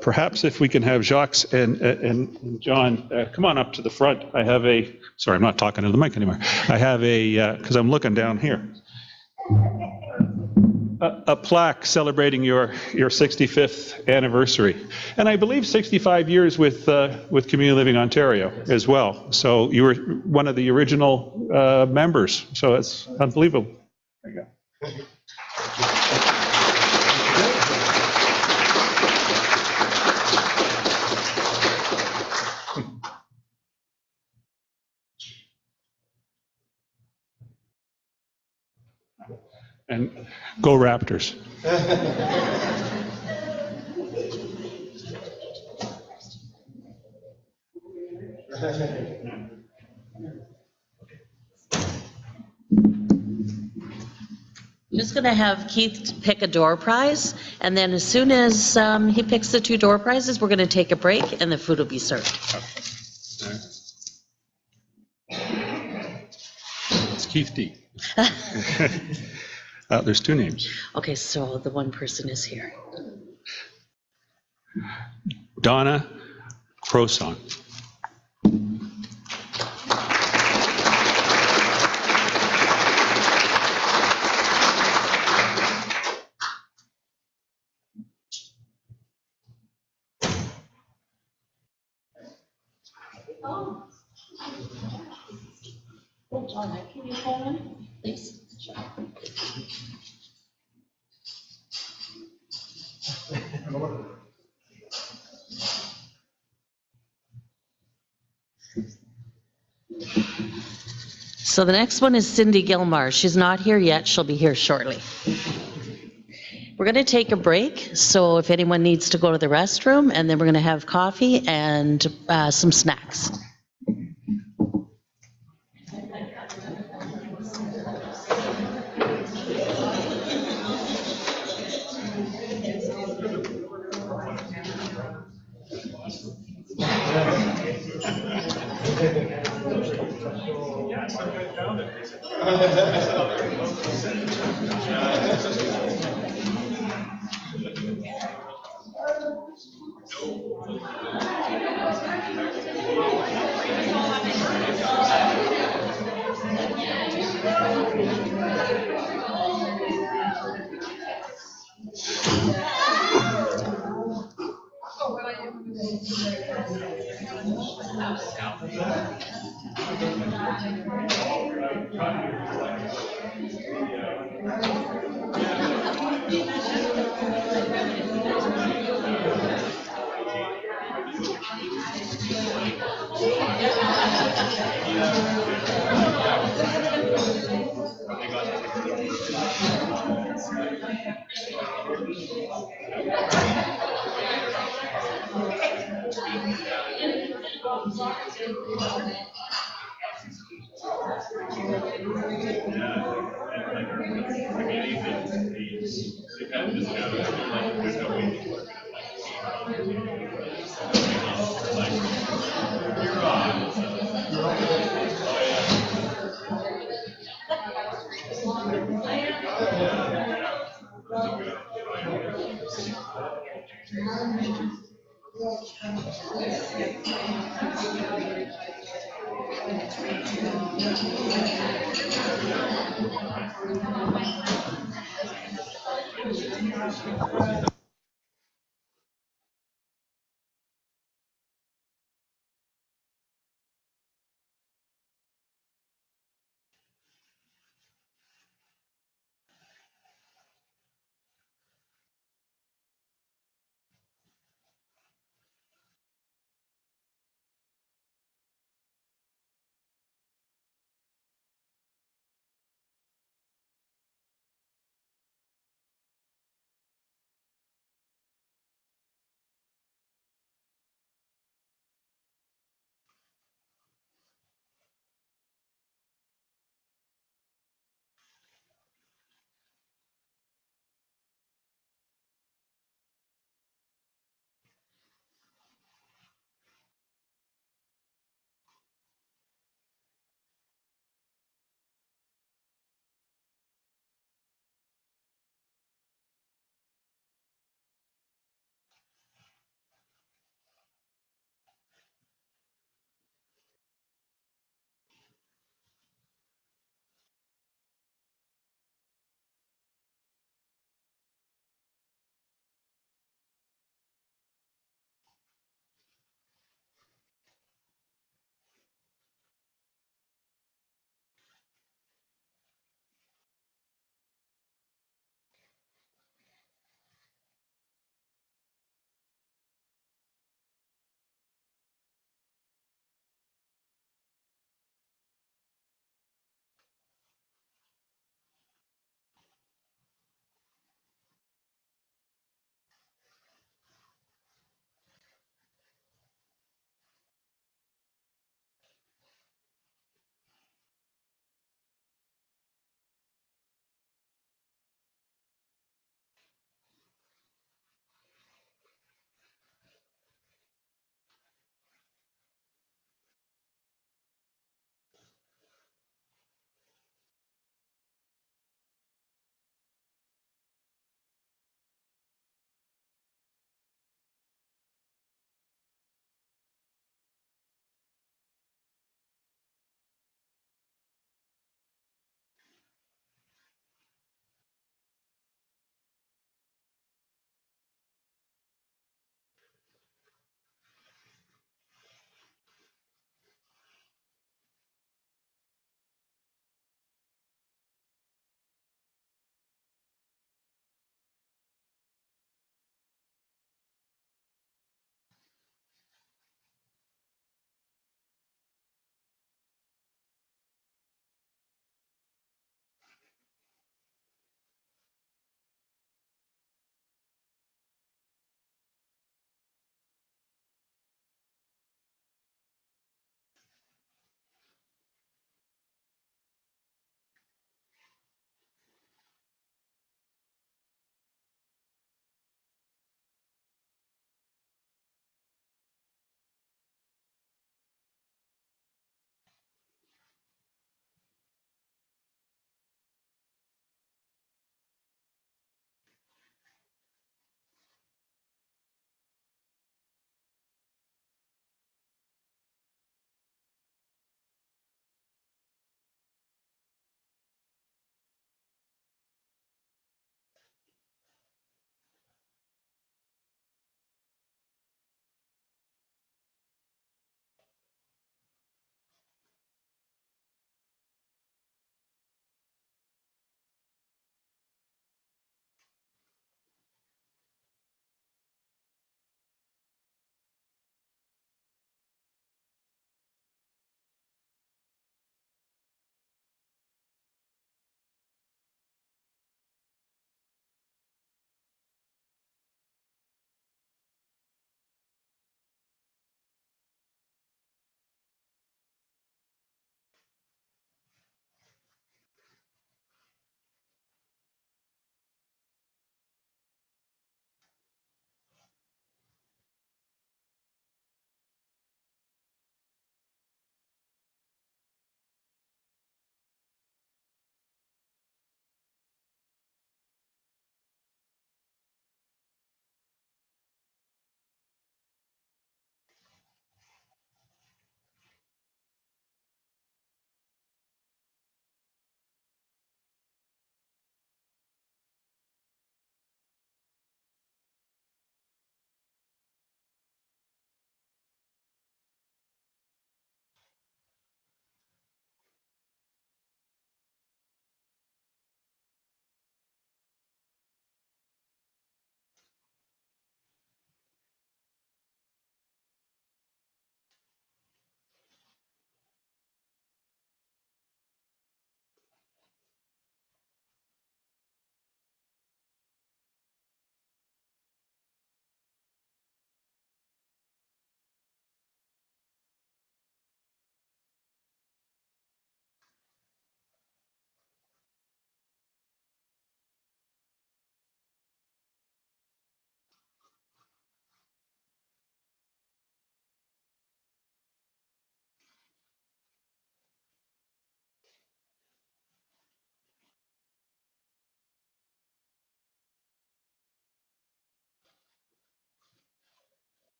Speaker 6: perhaps if we can have Jacques and John come on up to the front. I have sorry, I'm not talking to the mic anymore. I have because I'm looking down here, a plaque celebrating your 65th anniversary. And I believe 65 years with Community Living Ontario as well. So you were one of the original members. So it's unbelievable. There you go. And go Raptors.
Speaker 7: I'm just going to have Keith pick a door prize, and then as soon as he picks the 2 door prizes, we're going to take a break, and the food will be served.
Speaker 6: It's Keith D. There's 2 names.
Speaker 7: Okay, so the one person is here.
Speaker 6: Donna Croson.
Speaker 7: John, can you call him, please? Sure. So the next one is Cindy Gilmar. She's not here yet. She'll be here shortly. We're going to take a break, so if anyone needs to go to the restroom, and then we're going to have coffee and some snacks.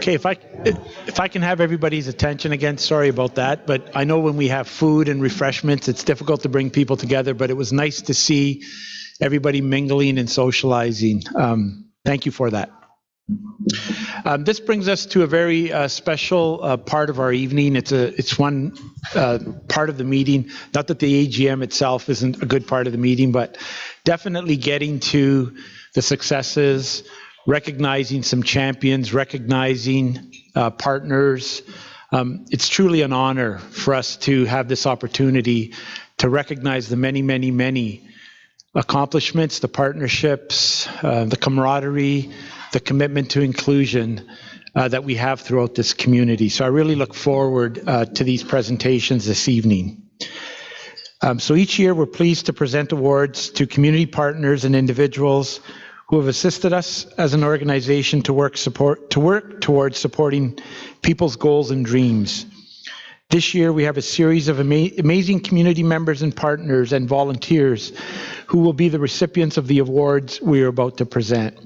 Speaker 2: Okay, if I can have everybody's attention again, sorry about that, but I know when we have food and refreshments, it's difficult to bring people together, but it was nice to see everybody mingling and socializing. Thank you for that. This brings us to a very special part of our evening. It's one part of the meeting. Not that the AGM itself isn't a good part of the meeting, but definitely getting to the successes, recognizing some champions, recognizing partners. It's truly an honor for us to have this opportunity to recognize the many, many, many accomplishments, the partnerships, the camaraderie, the commitment to inclusion that we have throughout this community. So I really look forward to these presentations this evening. So each year we're pleased to present awards to community partners and individuals who have assisted us as an organization to work towards supporting people's goals and dreams. This year we have a series of amazing community members and partners and volunteers who will be the recipients of the awards we are about to present.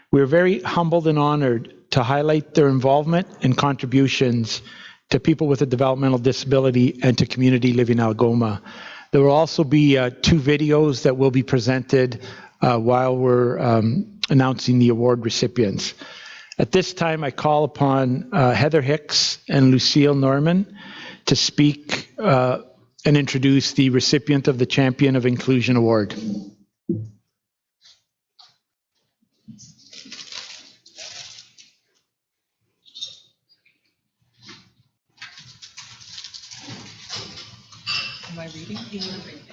Speaker 2: We are very humbled and honored to highlight their involvement and contributions to people with a developmental disability and to community living in Algoma. There will also be 2 videos that will be presented while we're announcing the award recipients. At this time, I call upon Heather Hicks and Lucille Norman to speak and introduce the recipient of the Champion of Inclusion Award.
Speaker 8: Am I reading?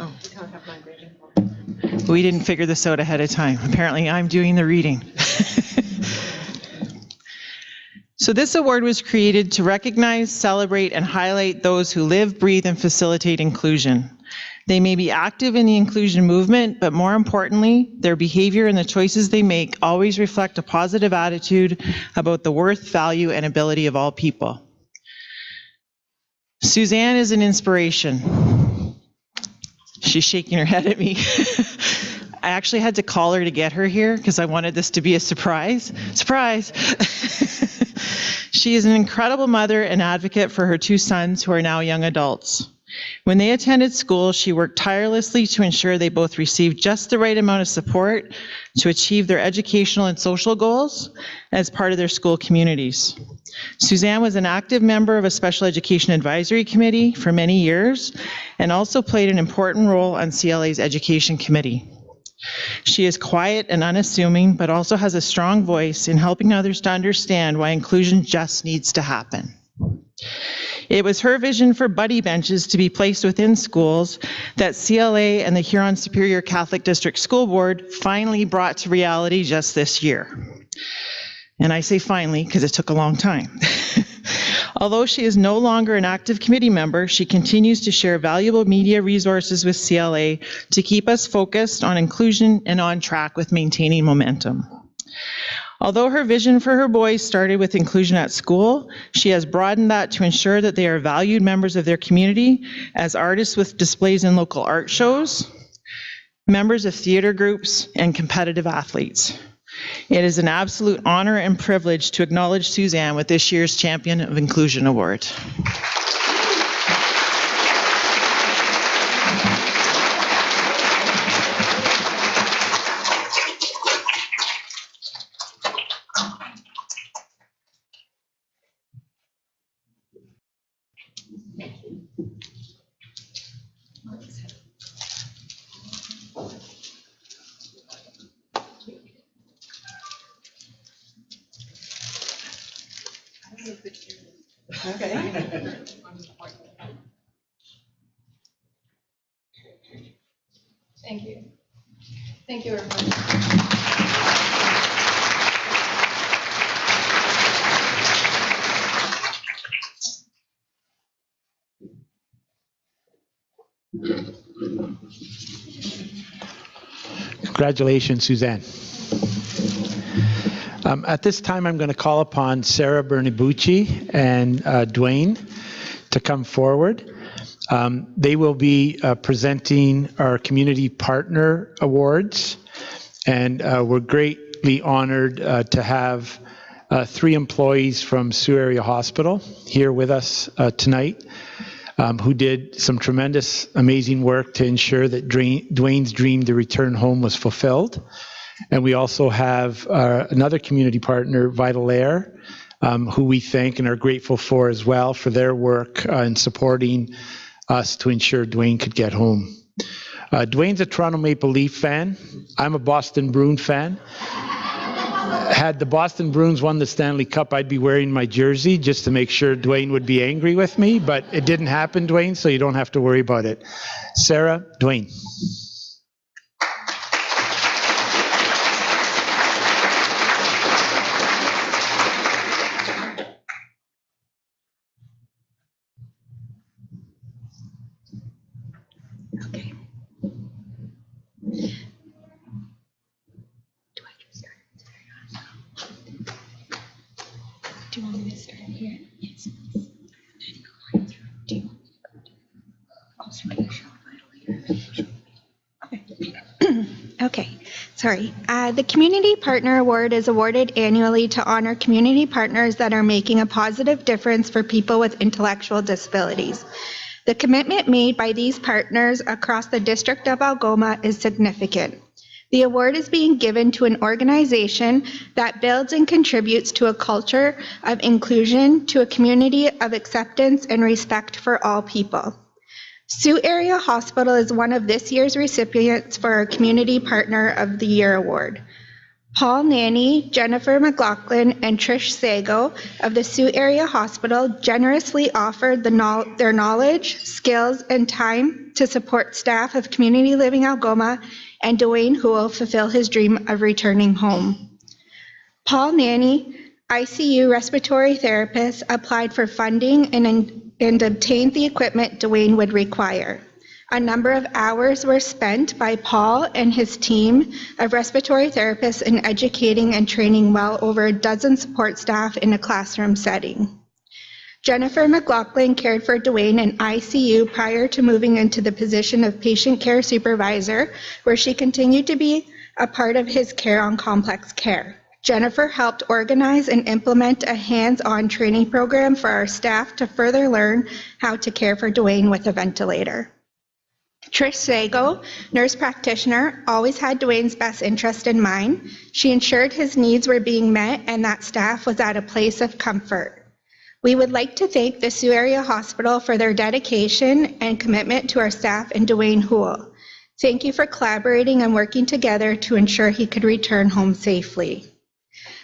Speaker 8: Oh. We didn't figure this out ahead of time. Apparently, I'm doing the reading. So this award was created to recognize, celebrate, and highlight those who live, breathe, and facilitate inclusion. They may be active in the inclusion movement, but more importantly, their behavior and the choices they make always reflect a positive attitude about the worth, value, and ability of all people. Suzanne is an inspiration. She's shaking her head at me. I actually had to call her to get her here because I wanted this to be a surprise. Surprise! She is an incredible mother and advocate for her 2 sons who are now young adults. When they attended school, she worked tirelessly to ensure they both received just the right amount of support to achieve their educational and social goals as part of their school communities. Suzanne was an active member of a special education advisory committee for many years and also played an important role on CLA's education committee. She is quiet and unassuming, but also has a strong voice in helping others to understand why inclusion just needs to happen. It was her vision for buddy benches to be placed within schools that CLA and the Huron Superior Catholic District School Board finally brought to reality just this year. And I say finally because it took a long time. Although she is no longer an active committee member, she continues to share valuable media resources with CLA to keep us focused on inclusion and on track with maintaining momentum. Although her vision for her boys started with inclusion at school, she has broadened that to ensure that they are valued members of their community as artists with displays in local art shows, members of theater groups, and competitive athletes. It is an absolute honor and privilege to acknowledge Suzanne with this year's Champion of Inclusion Award.
Speaker 3: Thank you. Thank you, everyone.
Speaker 2: Congratulations, Suzanne. At this time, I'm going to call upon Sarah Bernabucci and Dwayne to come forward. They will be presenting our Community Partner Awards, and we're greatly honored to have 3 employees from Sioux Area Hospital here with us tonight, who did some tremendous, amazing work to ensure that Dwayne's dream to return home was fulfilled. And we also have another community partner, Vital Air, who we thank and are grateful for as well for their work in supporting us to ensure Dwayne could get home. Dwayne's a Toronto Maple Leaf fan. I'm a Boston Bruin fan. Had the Boston Bruins won the Stanley Cup, I'd be wearing my jersey just to make sure Dwayne would be angry with me, but it didn't happen, Dwayne, so you don't have to worry about it. Sarah, Dwayne.
Speaker 9: Do you want me to start here? Yes, please. Do you also want to show Okay, sorry. The Community Partner Award is awarded annually to honor community partners that are making a positive difference for people with intellectual disabilities. The commitment made by these partners across the District of Algoma is significant. The award is being given to an organization that builds and contributes to a culture of inclusion, to a community of acceptance and respect for all people. Sioux Area Hospital is one of this year's recipients for our Community Partner of the Year Award. Paul Nanny, Jennifer McLaughlin, and Trish Sago of the Sioux Area Hospital generously offered their knowledge, skills, and time to support staff of Community Living Algoma and Dwayne, who will fulfill his dream of returning home. Paul Nanny, ICU respiratory therapist, applied for funding and obtained the equipment Dwayne would require. A number of hours were spent by Paul and his team of respiratory therapists in educating and training well over a dozen support staff in a classroom setting. Jennifer McLaughlin cared for Dwayne in ICU prior to moving into the position of patient care supervisor, where she continued to be a part of his care on complex care. Jennifer helped organize and implement a hands-on training program for our staff to further learn how to care for Dwayne with a ventilator. Trish Sago, nurse practitioner, always had Dwayne's best interest in mind. She ensured his needs were being met and that staff was at a place of comfort. We would like to thank the Sioux Area Hospital for their dedication and commitment to our staff and Dwayne Houle. Thank you for collaborating and working together to ensure he could return home safely.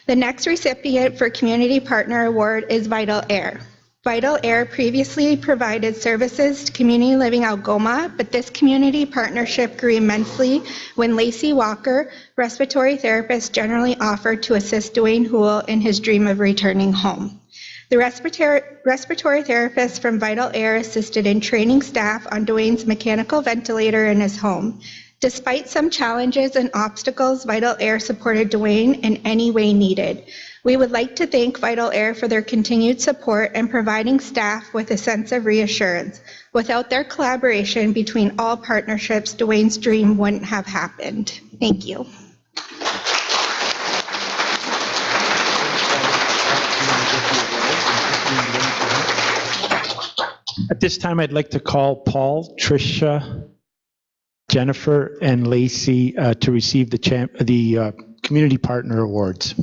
Speaker 9: The next recipient for Community Partner Award is Vital Air. Vital Air previously provided services to Community Living Algoma, but this community partnership grew immensely when Lacey Walker, respiratory therapist, generally offered to assist Dwayne Houle in his dream of returning home. The respiratory therapist from Vital Air assisted in training staff on Dwayne's mechanical ventilator in his home. Despite some challenges and obstacles, Vital Air supported Dwayne in any way needed. We would like to thank Vital Air for their continued support and providing staff with a sense of reassurance. Without their collaboration between all partnerships, Dwayne's dream wouldn't have happened. Thank you.
Speaker 2: At this time, I'd like to call Paul, Tricia, Jennifer, and Lacey to receive the Community Partner Awards.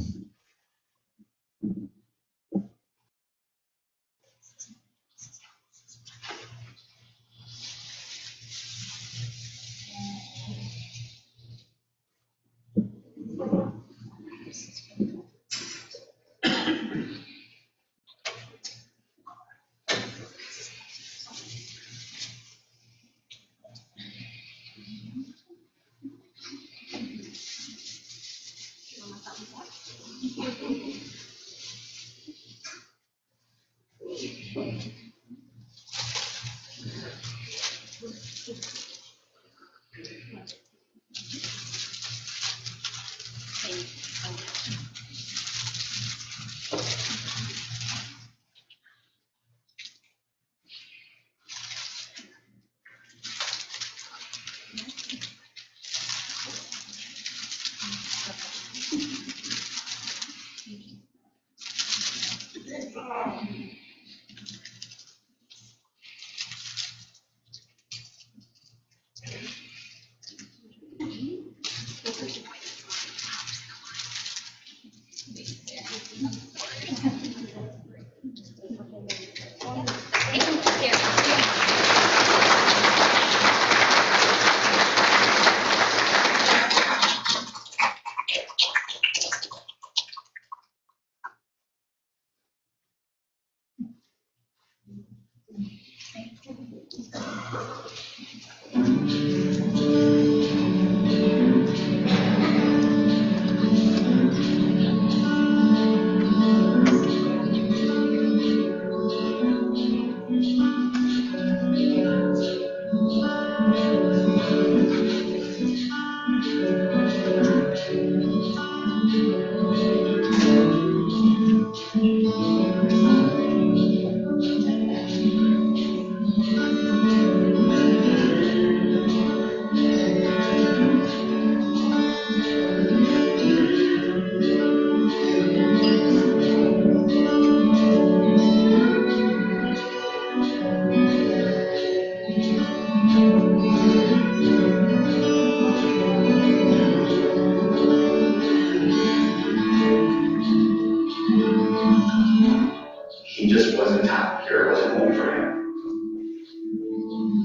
Speaker 10: He just wasn't happy or it wasn't home for him.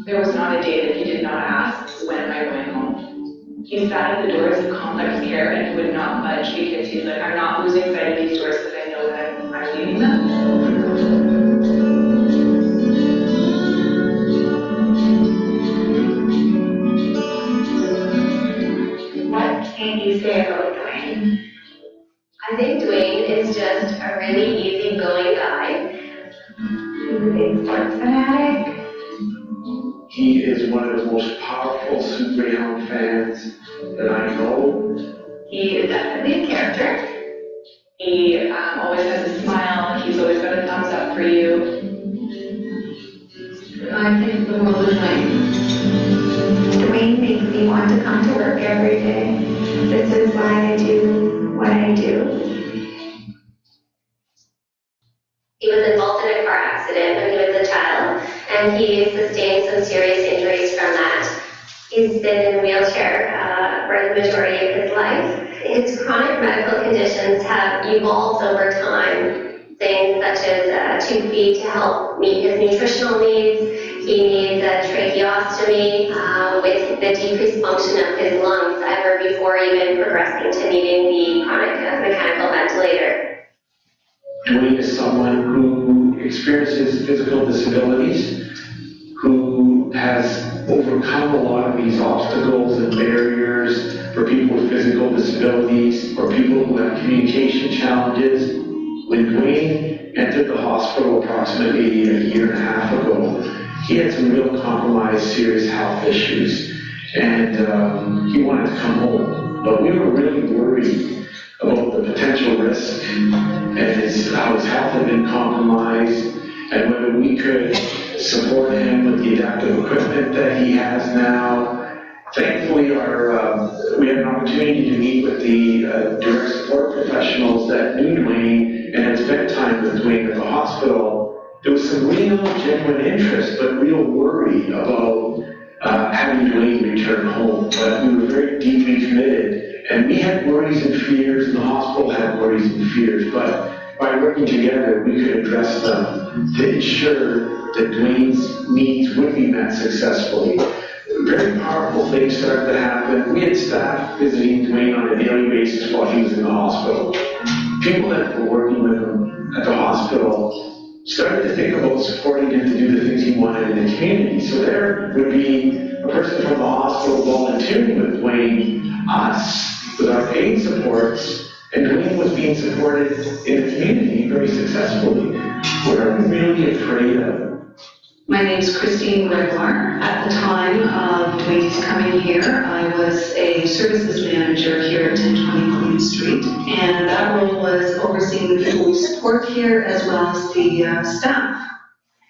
Speaker 11: There was not a day that he did not ask, when am I going home? He sat at the doors of complex care and would not budge because he's like, I'm not losing sight of these doors because I know that I'm leaving them.
Speaker 12: What can you say about Dwayne? I think Dwayne is just a really easygoing guy. He's a big sports fanatic.
Speaker 10: He is one of the most powerful Sioux Greyhound fans that I know.
Speaker 12: He is definitely a character.
Speaker 11: He always has a smile, he's always got a thumbs up for you.
Speaker 12: I think the world of Dwayne. Dwayne makes me want to come to work every day. This is why I do what I do. He was involved in a car accident when he was a child, and he sustained some serious injuries from that. He's been in a wheelchair for the majority of his life. His chronic medical conditions have evolved over time. Things such as tube feed to help meet his nutritional needs. He needs a tracheostomy with the decreased function of his lungs ever before even progressing to needing the chronic mechanical ventilator.
Speaker 10: Dwayne is someone who experiences physical disabilities, who has overcome a lot of these obstacles and barriers for people with physical disabilities or people who have communication challenges. When Dwayne entered the hospital approximately a year and a half ago, he had some real compromised, serious health issues, and he wanted to come home. But we were really worried about the potential risk and how his health had been compromised, and whether we could support him with the adaptive equipment that he has now. Thankfully, we had an opportunity to meet with the direct support professionals that knew Dwayne and had spent time with Dwayne at the hospital. There was some real genuine interest, but real worry about having Dwayne return home. But we were very deeply committed, and we had worries and fears, and the hospital had worries and fears, but by working together, we could address them to ensure that Dwayne's needs would be met successfully. Very powerful things started to happen. We had staff visiting Dwayne on a daily basis while he was in the hospital. People that were working with him at the hospital started to think about supporting him to do the things he wanted in the community. So there would be a person from the hospital volunteering with Dwayne, us, with our paid supports, and Dwayne was being being supported in the community very successfully. What are we really afraid of?
Speaker 11: My name is Christine Gregoire. At the time of Dwayne's coming here, I was a services manager here at 1020 Queen Street, and that role was overseeing the people we support here as well as the staff.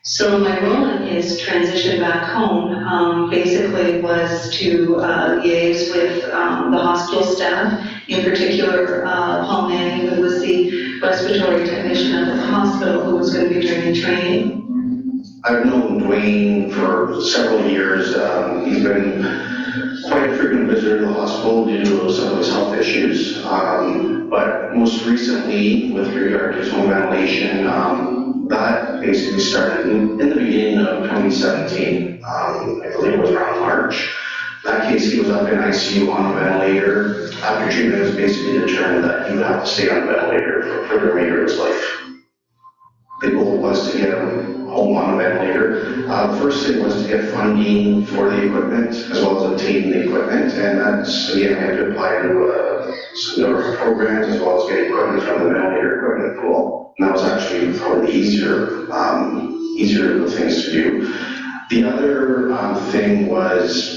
Speaker 11: So my role in his transition back home basically was to liaise with the hospital staff, in particular Paul Manning, who was the respiratory technician of the hospital, who was going to be doing training.
Speaker 10: I've known Dwayne for several years. He's been quite a frequent visitor to the hospital due to some of his health issues. But most recently, with regard to his home ventilation, that basically started in the beginning of 2017. I believe it was around March. In that case, he was up in ICU on a ventilator. After treatment, it was basically determined that he would have to stay on a ventilator for the remainder of his life. The goal was to get him home on a ventilator. The first thing was to get funding for the equipment as well as obtain the equipment, and that's, again, I had to apply to some number of programs as well as get equipment from the ventilator equipment pool. And that was actually probably the easier of the things to do. The other thing was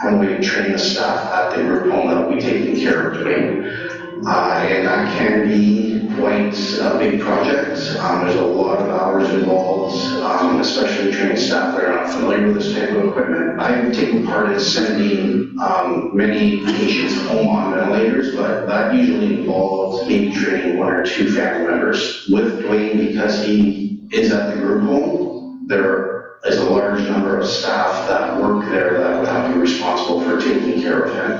Speaker 10: when we train the staff at the group home that will be taking care of Dwayne. And that can be quite a big project. There's a lot of hours involved, especially training staff that are not familiar with this type of equipment. I've taken part in sending many patients home on ventilators, but that usually involves maybe training one or two family members. With Dwayne, because he is at the group home, there is a large number of staff that work there that would have to be responsible for taking care of him.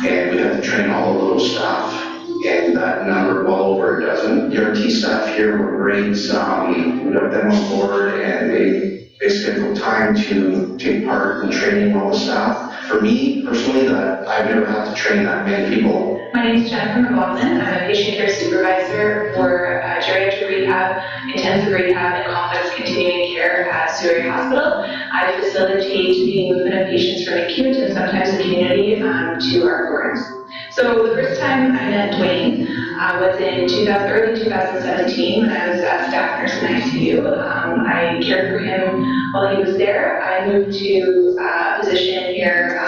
Speaker 10: And we have to train all of those staff. And that number, well over a dozen. The RT staff here were great. We got them on board, and they basically took time to take part in training all the staff. For me, personally, that I've never had to train that many people.
Speaker 11: My name is Jennifer McLaughlin. I'm a patient care supervisor for geriatric rehab, intensive rehab, and complex continuing care at Surrey Hospital. I facilitate the movement of patients from acute and sometimes the community to our programs. So the first time I met Dwayne was in early 2017 when I was a staff nurse in ICU. I cared for him while he was there. I moved to a position here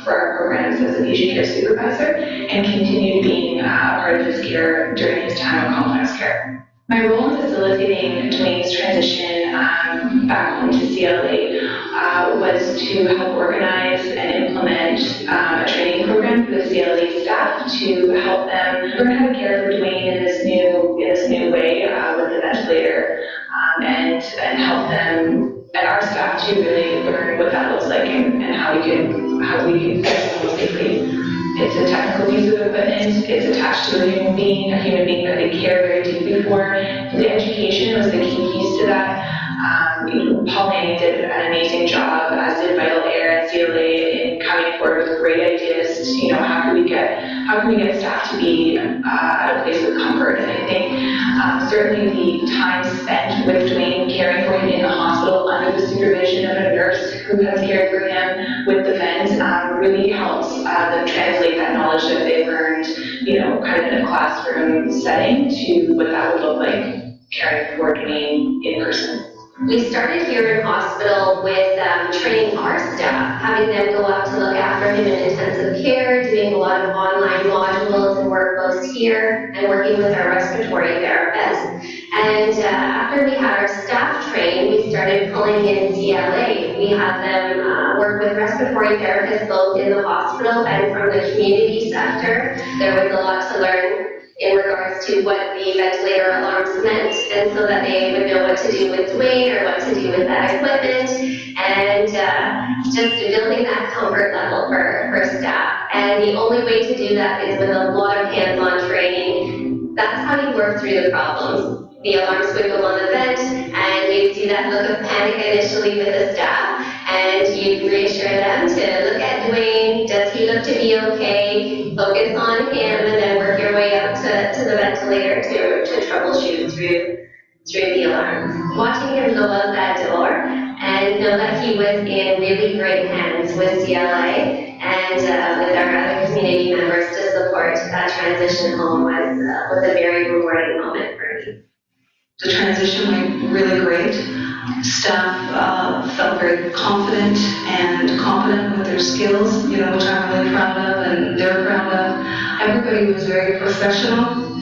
Speaker 11: for our programs as a patient care supervisor and continued being a part of his care during his time of complex care. My role in facilitating Dwayne's transition back home to CLA was to help organize and implement a training program for the CLA staff to help them learn how to care for Dwayne in this new way with the ventilator and help them and our staff to really learn what that looks like and how we can fix them safely. It's a technical piece of equipment. It's attached to a human being that they care very deeply for. The education was the key piece to that. Paul Manning did an amazing job, as did Vital Air and CLA, in coming forward with great ideas. How can we get staff to be at a place of comfort? And I think certainly the time spent with Dwayne, caring for him in the hospital under the supervision of a nurse who has cared for him with the vent really helps them translate that knowledge that they've learned, kind of in a classroom setting to what that would look like caring for Dwayne in person.
Speaker 12: We started here in hospital with training our staff, having them go out to look after him in intensive care, doing a lot of online modules and workbooks here, and working with our respiratory therapists. And after we had our staff trained, we started pulling in CLA. We had them work with respiratory therapists both in the hospital and from the community sector. There was a lot to learn in regards to what the ventilator alarms meant, and so that they would know what to do with Dwayne or what to do with that equipment, and just building that comfort level for staff. And the only way to do that is with a lot of hands-on training. That's how you work through the problems. The alarms would go on the vent, and you'd see that look of panic initially with the staff, and you'd reassure them to look at Dwayne. Does he look to be okay? Focus on him, and then work your way up to the ventilator to troubleshoot through the alarm. Watching him go out that door and and know that he was in really great hands with CLA and with our other community members to support that transition home was a very rewarding moment for me.
Speaker 13: The transition went really great. Staff felt very confident and competent with their skills, which I'm really proud of and they're proud of. Everybody was very professional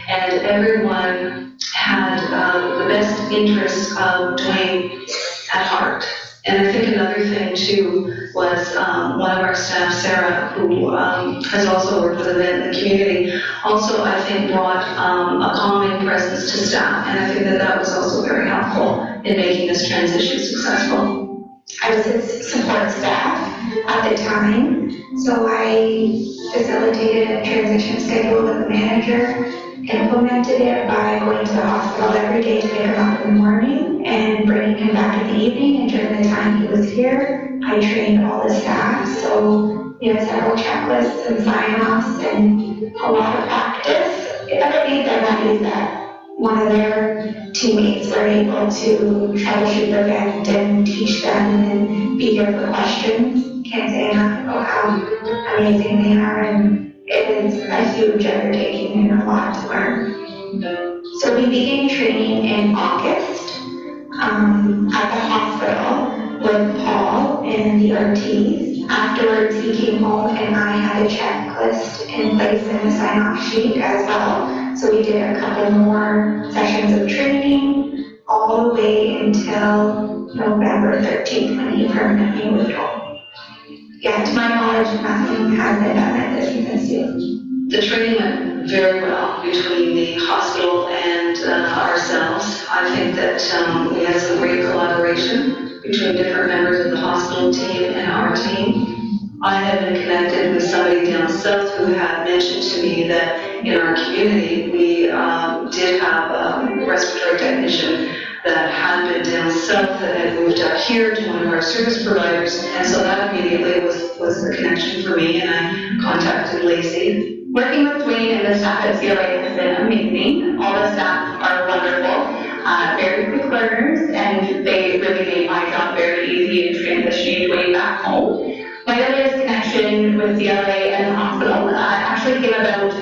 Speaker 13: and everyone had the best interests of Dwayne at heart. And I think another thing too was one of our staff, Sarah, who has also worked with event in the community, also I think brought a calming presence to staff, and I think that was also very helpful in making this transition successful.
Speaker 9: I was his support staff at the time, so I facilitated a transition schedule with the manager, implemented it by going to the hospital every day to pick him up in the morning and bringing him back in the evening, and during the time he was here, I trained all the staff, so we had several checklists and sign-offs and a lot of practice. It made them happy that one of their teammates were able to troubleshoot the event and teach them and be here for questions. Can't say enough about how amazing they are, and it is a huge undertaking and a lot to learn. So we began training in August at the hospital with Paul and the RTs. Afterwards, he came home and I had a checklist in place and a sign-off sheet as well. So we did a couple more sessions of training all the way until November 13th when he permanently moved home. Yeah, to my knowledge, nothing has been done at this institute.
Speaker 13: The training went very well between the hospital and ourselves. I think that we had some great collaboration between different members of the hospital team and our team. I had been connected with somebody down south who had mentioned to me that in our community we did have a respiratory technician that had been down south that had moved up here to one of our service providers, and so that immediately was the connection for me, and I contacted Lacey.
Speaker 11: Working with Dwayne and the staff at CLA has been amazing. All the staff are wonderful, very quick learners, and they really made my job very easy in transitioning Dwayne back home. My earliest connection with CLA and the hospital actually came about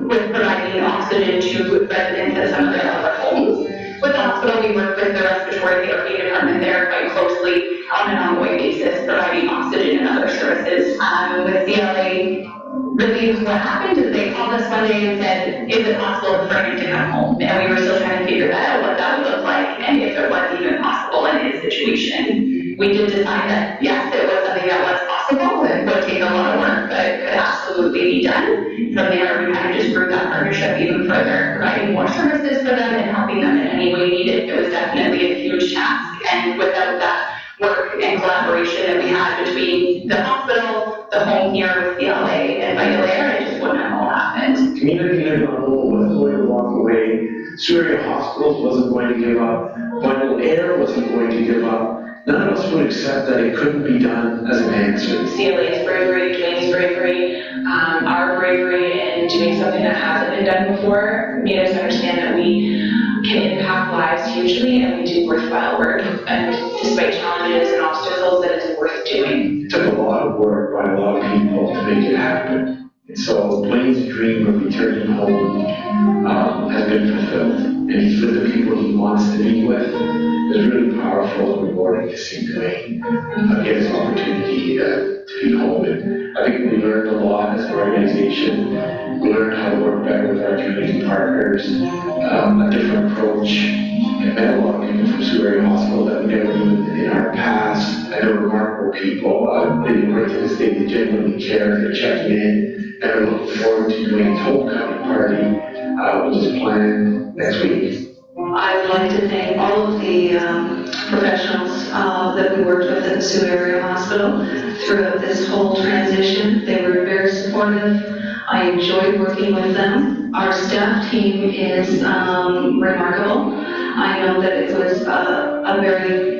Speaker 11: with providing oxygen to residents at some of their other homes. With the hospital, we work with the respiratory therapy department there quite closely on an ongoing basis, providing oxygen and other services. With CLA, really what happened is they called us one day and said, is it possible for him to come home? And we were still trying to figure that out, what that would look like, and if it was even possible in his situation. We did decide that, yes, it was something that was possible. It would take a lot of work, but it could absolutely be done. From there, we kind of just grew that partnership even further, providing more services for them and helping them in any way needed. It was definitely a huge task, and without that work and collaboration that we had between the hospital, the home here with CLA and Vital Air, it just wouldn't have all happened.
Speaker 10: Community living on home wasn't going to walk away. Surrey Hospitals wasn't going to give up. Vital Air wasn't going to give up. None of us would accept that it couldn't be done as an answer.
Speaker 11: CLA's bravery, Dwayne's bravery, our bravery in doing something that hasn't been done before made us understand that we can impact lives hugely and we do worthwhile work. And despite challenges and obstacles, that it's worth doing.
Speaker 10: It took a lot of work by a lot of people to make it happen. And so Dwayne's dream of returning home has been fulfilled. And he's with the people he wants to be with. It's really powerful and rewarding to see Dwayne get his opportunity to be home. And I think we learned a lot as an organization. We learned how to work better with our community partners, a different approach. I met a lot of people from Surrey Hospital that we never knew in our past. And they're remarkable people. They didn't work to this day, they genuinely care, they're checking in. And we're looking forward to Dwayne's homecoming party, which is planned next week.
Speaker 13: I would like to thank all of the professionals that we worked with at the Sioux Area Hospital throughout this whole transition. They were very supportive. I enjoyed working with them. Our staff team is remarkable. I know that it was a very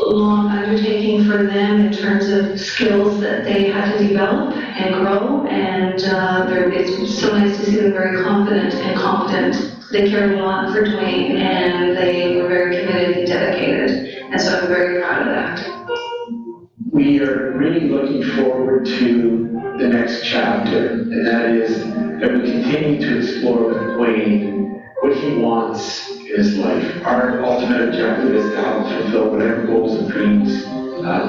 Speaker 13: long undertaking for them in terms of skills that they had to develop and grow, and it's so nice to see them very confident and competent. They cared a lot for Dwayne, and they were very committed and dedicated, and so I'm very proud of that.
Speaker 10: We are really looking forward to the next chapter, and that is that we continue to explore with Dwayne what he wants in his life. Our ultimate objective is to help fulfill whatever goals and dreams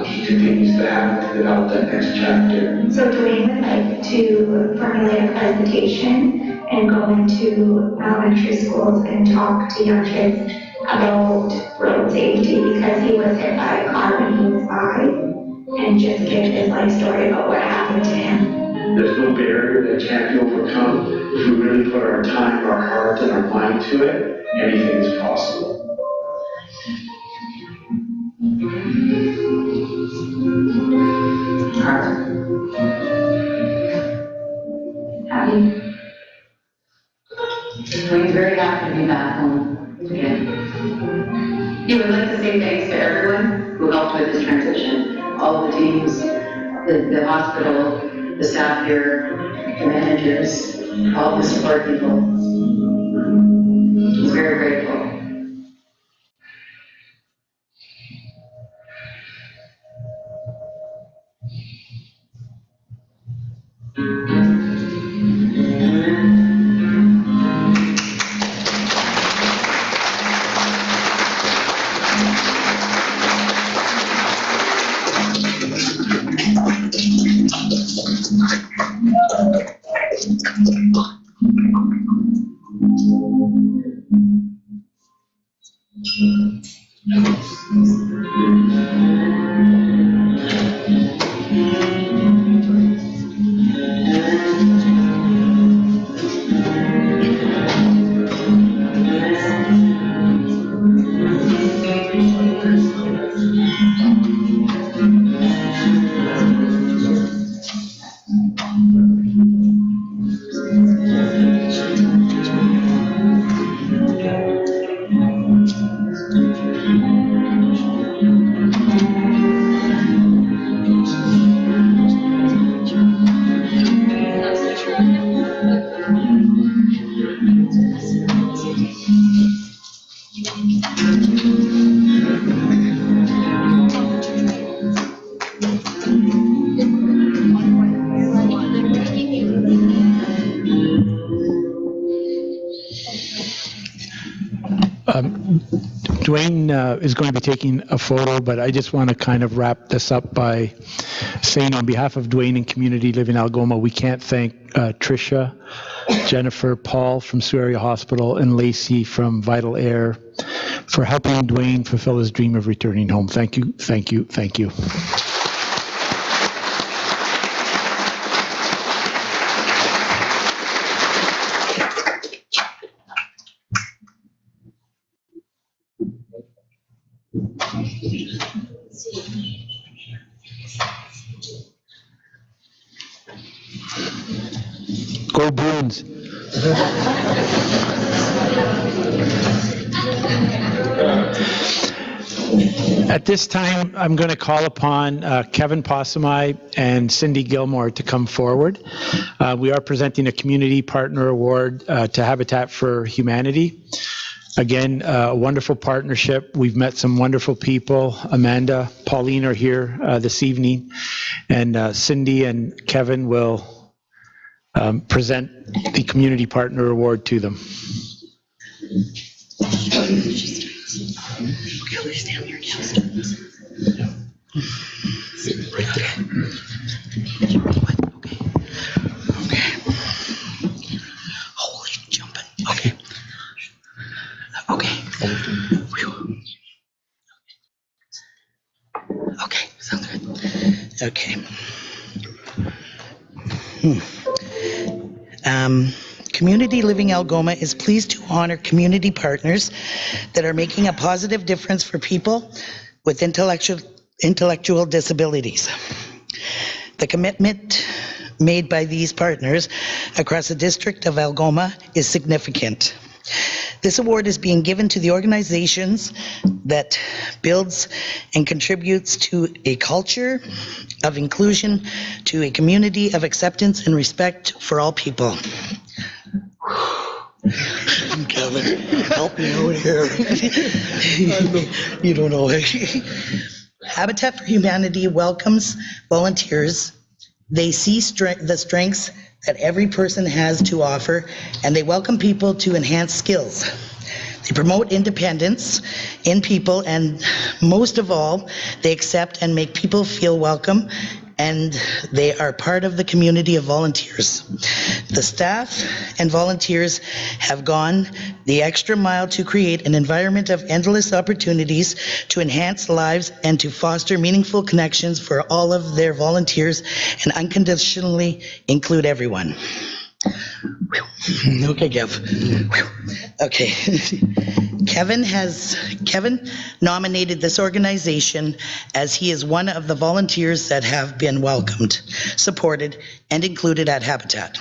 Speaker 10: he continues to have to develop that next chapter.
Speaker 9: So Dwayne would like to formulate a presentation and go into elementary schools and talk to young kids about road safety because he was hit by a car when he was 5, and just give his life story about what happened to him.
Speaker 10: There's no barrier that can't be overcome. If we really put our time, our heart, and our mind to it, anything is possible.
Speaker 14: Happy. We're very happy to be back home again. He would like to say thanks to everyone who helped with this transition, all the teams, the hospital, the staff here, the managers, all the support people. He's very grateful.
Speaker 2: Dwayne is going to be taking a photo, but I just want to kind of wrap this up by saying on behalf of Dwayne and Community Living Algoma, we can't thank Tricia, Jennifer, Paul from Sioux Area Hospital, and Lacey from Vital Air for helping Dwayne fulfill his dream of returning home. Thank you, thank you, thank you. Go Bruins. At this time, I'm going to call upon Kevin Possamai and Cindy Gilmore to come forward. We are presenting a Community Partner Award to Habitat for Humanity. Again, a wonderful partnership. We've met some wonderful people. Amanda, Pauline are here this evening, and Cindy and Kevin will present the Community Partner Award to them.
Speaker 14: Okay, let's stand here. Okay. Holy jumping. Okay. Okay. Okay, sounds good. Okay. Community Living Algoma is pleased to honor community partners that are making a positive difference for people with intellectual disabilities. The commitment made by these partners across the district of Algoma is significant. This award is being given to the organizations that builds and contributes to a culture of inclusion, to a community of acceptance and respect for all people. Kevin, help me out here. You don't know. Habitat for Humanity welcomes volunteers. They see the strengths that every person has to offer, and they welcome people to enhance skills. They promote independence in people, and most of all, they accept and make people feel welcome, and they are part of the community of volunteers. The staff and volunteers have gone the extra mile to create an environment of endless opportunities to enhance lives and to foster meaningful connections for all of their volunteers and unconditionally include everyone. Okay, Kev. Okay. Kevin nominated this organization as he is one of the volunteers that have been welcomed, supported, and included at Habitat.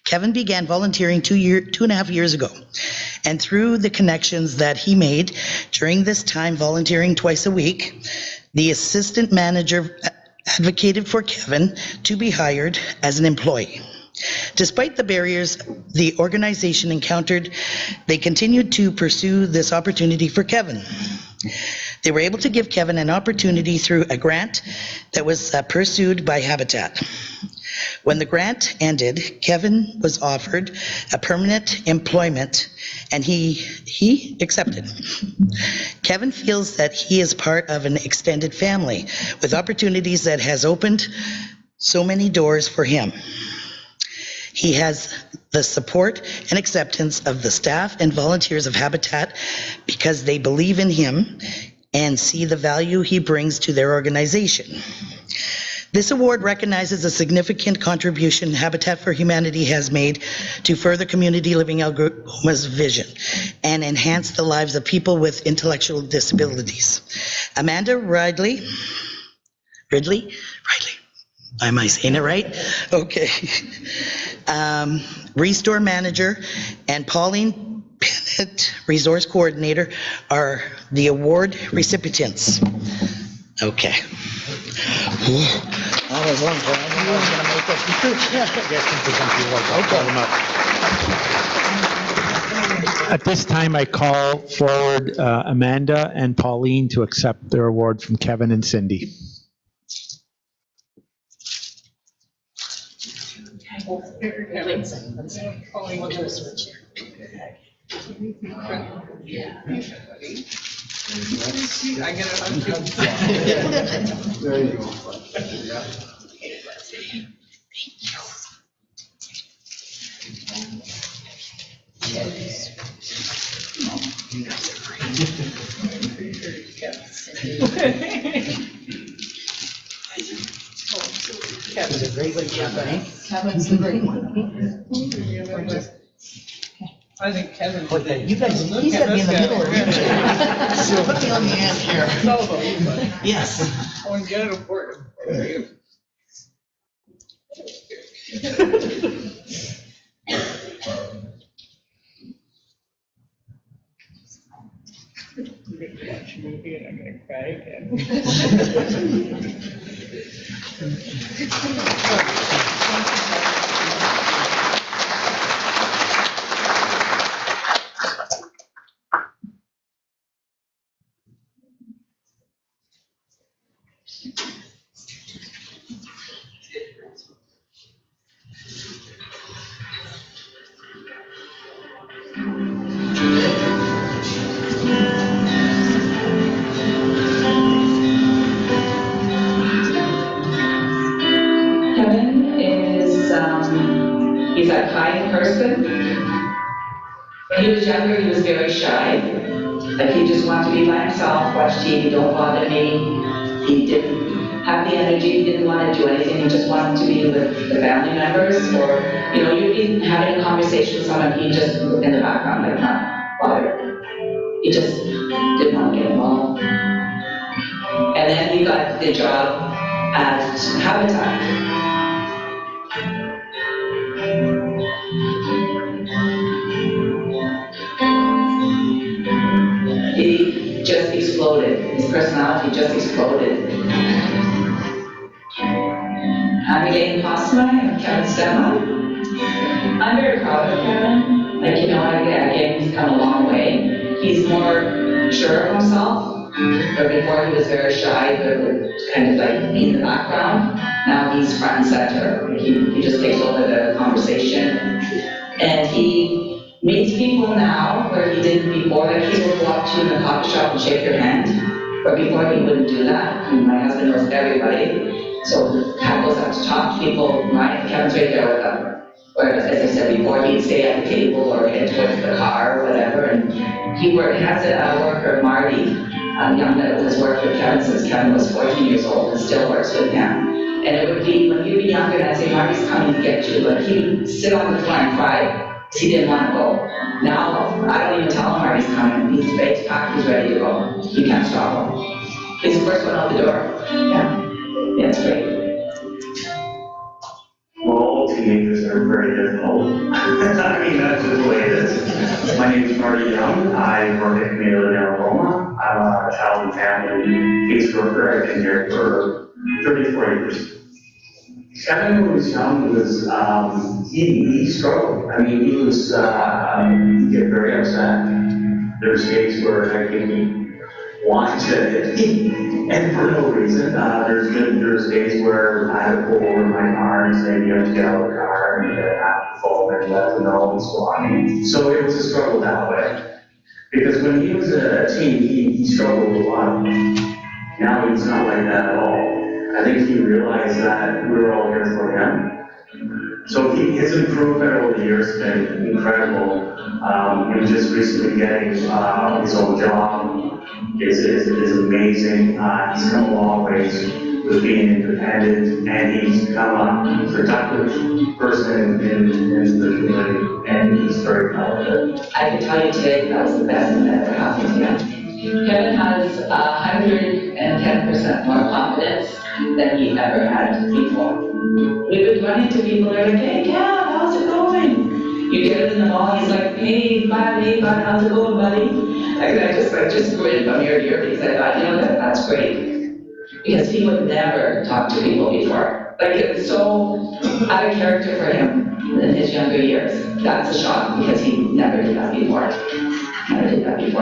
Speaker 14: Kevin began volunteering 2.5 years ago, and through the connections that he made during this time, volunteering twice a week, the assistant manager advocated for Kevin to be hired as an employee. Despite the barriers the organization encountered, they continued to pursue this opportunity for Kevin. They were able to give Kevin an opportunity through a grant that was pursued by Habitat. When the grant ended, Kevin was offered a permanent employment, and he accepted. Kevin feels that he is part of an extended family with opportunities that has opened so many doors for him. He has the support and acceptance of the staff and volunteers of Habitat because they believe in him and see the value he brings to their organization. This award recognizes a significant contribution Habitat for Humanity has made to further community living Algoma's vision and enhance the lives of people with intellectual disabilities. Amanda Ridley, am I saying it right? Okay. Restore Manager and Pauline Bennett, Resource Coordinator, are the award recipients. Okay.
Speaker 2: At this time, I call forward Amanda and Pauline to accept their award from Kevin and Cindy.
Speaker 1: There you go.
Speaker 14: Kevin's a great one, Kevin.
Speaker 15: Kevin's the great one. I think Kevin.
Speaker 14: You guys, he's got to be in the middle. So put me on the end here.
Speaker 15: No, but
Speaker 14: Yes.
Speaker 15: I want to get it important. Watch a movie and I'm gonna cry again.
Speaker 13: Kevin is, he's a kind person. When he was younger, he was very shy. Like he just wanted to be by himself, watch TV, don't bother me. He didn't have the energy, he didn't want to do anything, he just wanted to be with the family members, or, you know, you'd be having a conversation with someone, he just looked in the background, like, not bothered. He just didn't want to get involved. And then he got the job at Habitat. He just
Speaker 16: Jane Posma and Kevin Stema. I'm very proud of Kevin. Like, again, he's come a long way. He's more sure of himself. But before he was very shy, but would kind of like be in the background. Now he's front and center. He just takes over the conversation. And he meets people now where he didn't before. Like he would go up to you in the coffee shop and shake your hand. But before he wouldn't do that. I mean, my husband knows everybody. So Pat goes up to talk to people. Kevin's right there with them. Whereas, as I said before, he'd stay at the table or head towards the car or whatever. And he has a worker, Marty, young that has worked with Kevin since Kevin was 14 years old and still works with him. And it would be, when he'd be younger, and I'd say, Marty's coming to get you, but he'd sit on the floor and cry because he didn't want to go. Now, I don't even tell him Marty's coming. He's ready to pack, he's ready to go. You can't stop him. He's the first one out the door. Yeah, it's great.
Speaker 10: Well, teenagers are very difficult. I mean, that's just the way it is. My name is Marty Young. I work at Community Living Algoma. I'm a child and family caseworker. I've been here for 34 years. Kevin, when he was young, he struggled. I mean, he get very upset. There's days where I think want to and for no reason. There's days where I had to pull over my car and say, you have to get out of the car and have to phone and let them know and so on. So it was a struggle that way. Because when he was a teen, he struggled a lot. Now he's not like that at all. I think he realized that we were all here for him. So his improvement over the years has been incredible. He was just recently getting his own job. Is amazing. He's come a long ways with being independent, and he's become a productive person in the community, and he's very proud of it.
Speaker 16: I can tell you today that was the best thing that ever happened to him. Kevin has 110% more confidence than he ever had before. We would run into people that are like, hey, Kev, how's it going? You get him in the mall, he's like, hey, bud, how's it going, buddy? I just grinned from ear to ear because I thought, that's great. Because he would never talk to people before. Like, it was so out of character for him in his younger years. That's a shock because he never did that before.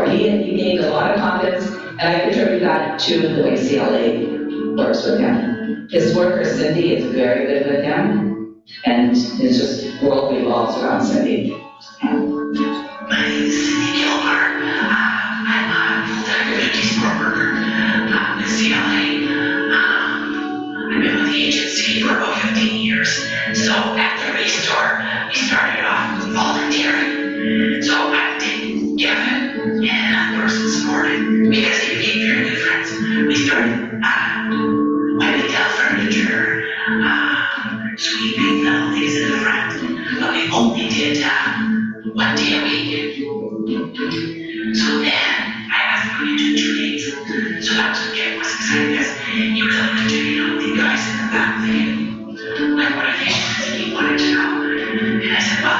Speaker 16: He gained a lot of confidence, and I contribute that to the way CLA works with him. His worker, Cindy, is very good with him, and it's just world revolves around Cindy.
Speaker 17: My name is Cindy Gilmar. I'm a full-time community support worker with CLA. I've been with the agency for about 15 years. So at the Restore, we started off volunteering. So I did Kevin and another person supported because they became very good friends. We started wiping down furniture, sweeping little things in the front. But we only did 1 day a week. So then I asked him to do 2 days. So that was when Kevin was excited because he really wanted to, the guys in the back thinking, like, what are they doing? He wanted to know. And I said, well, I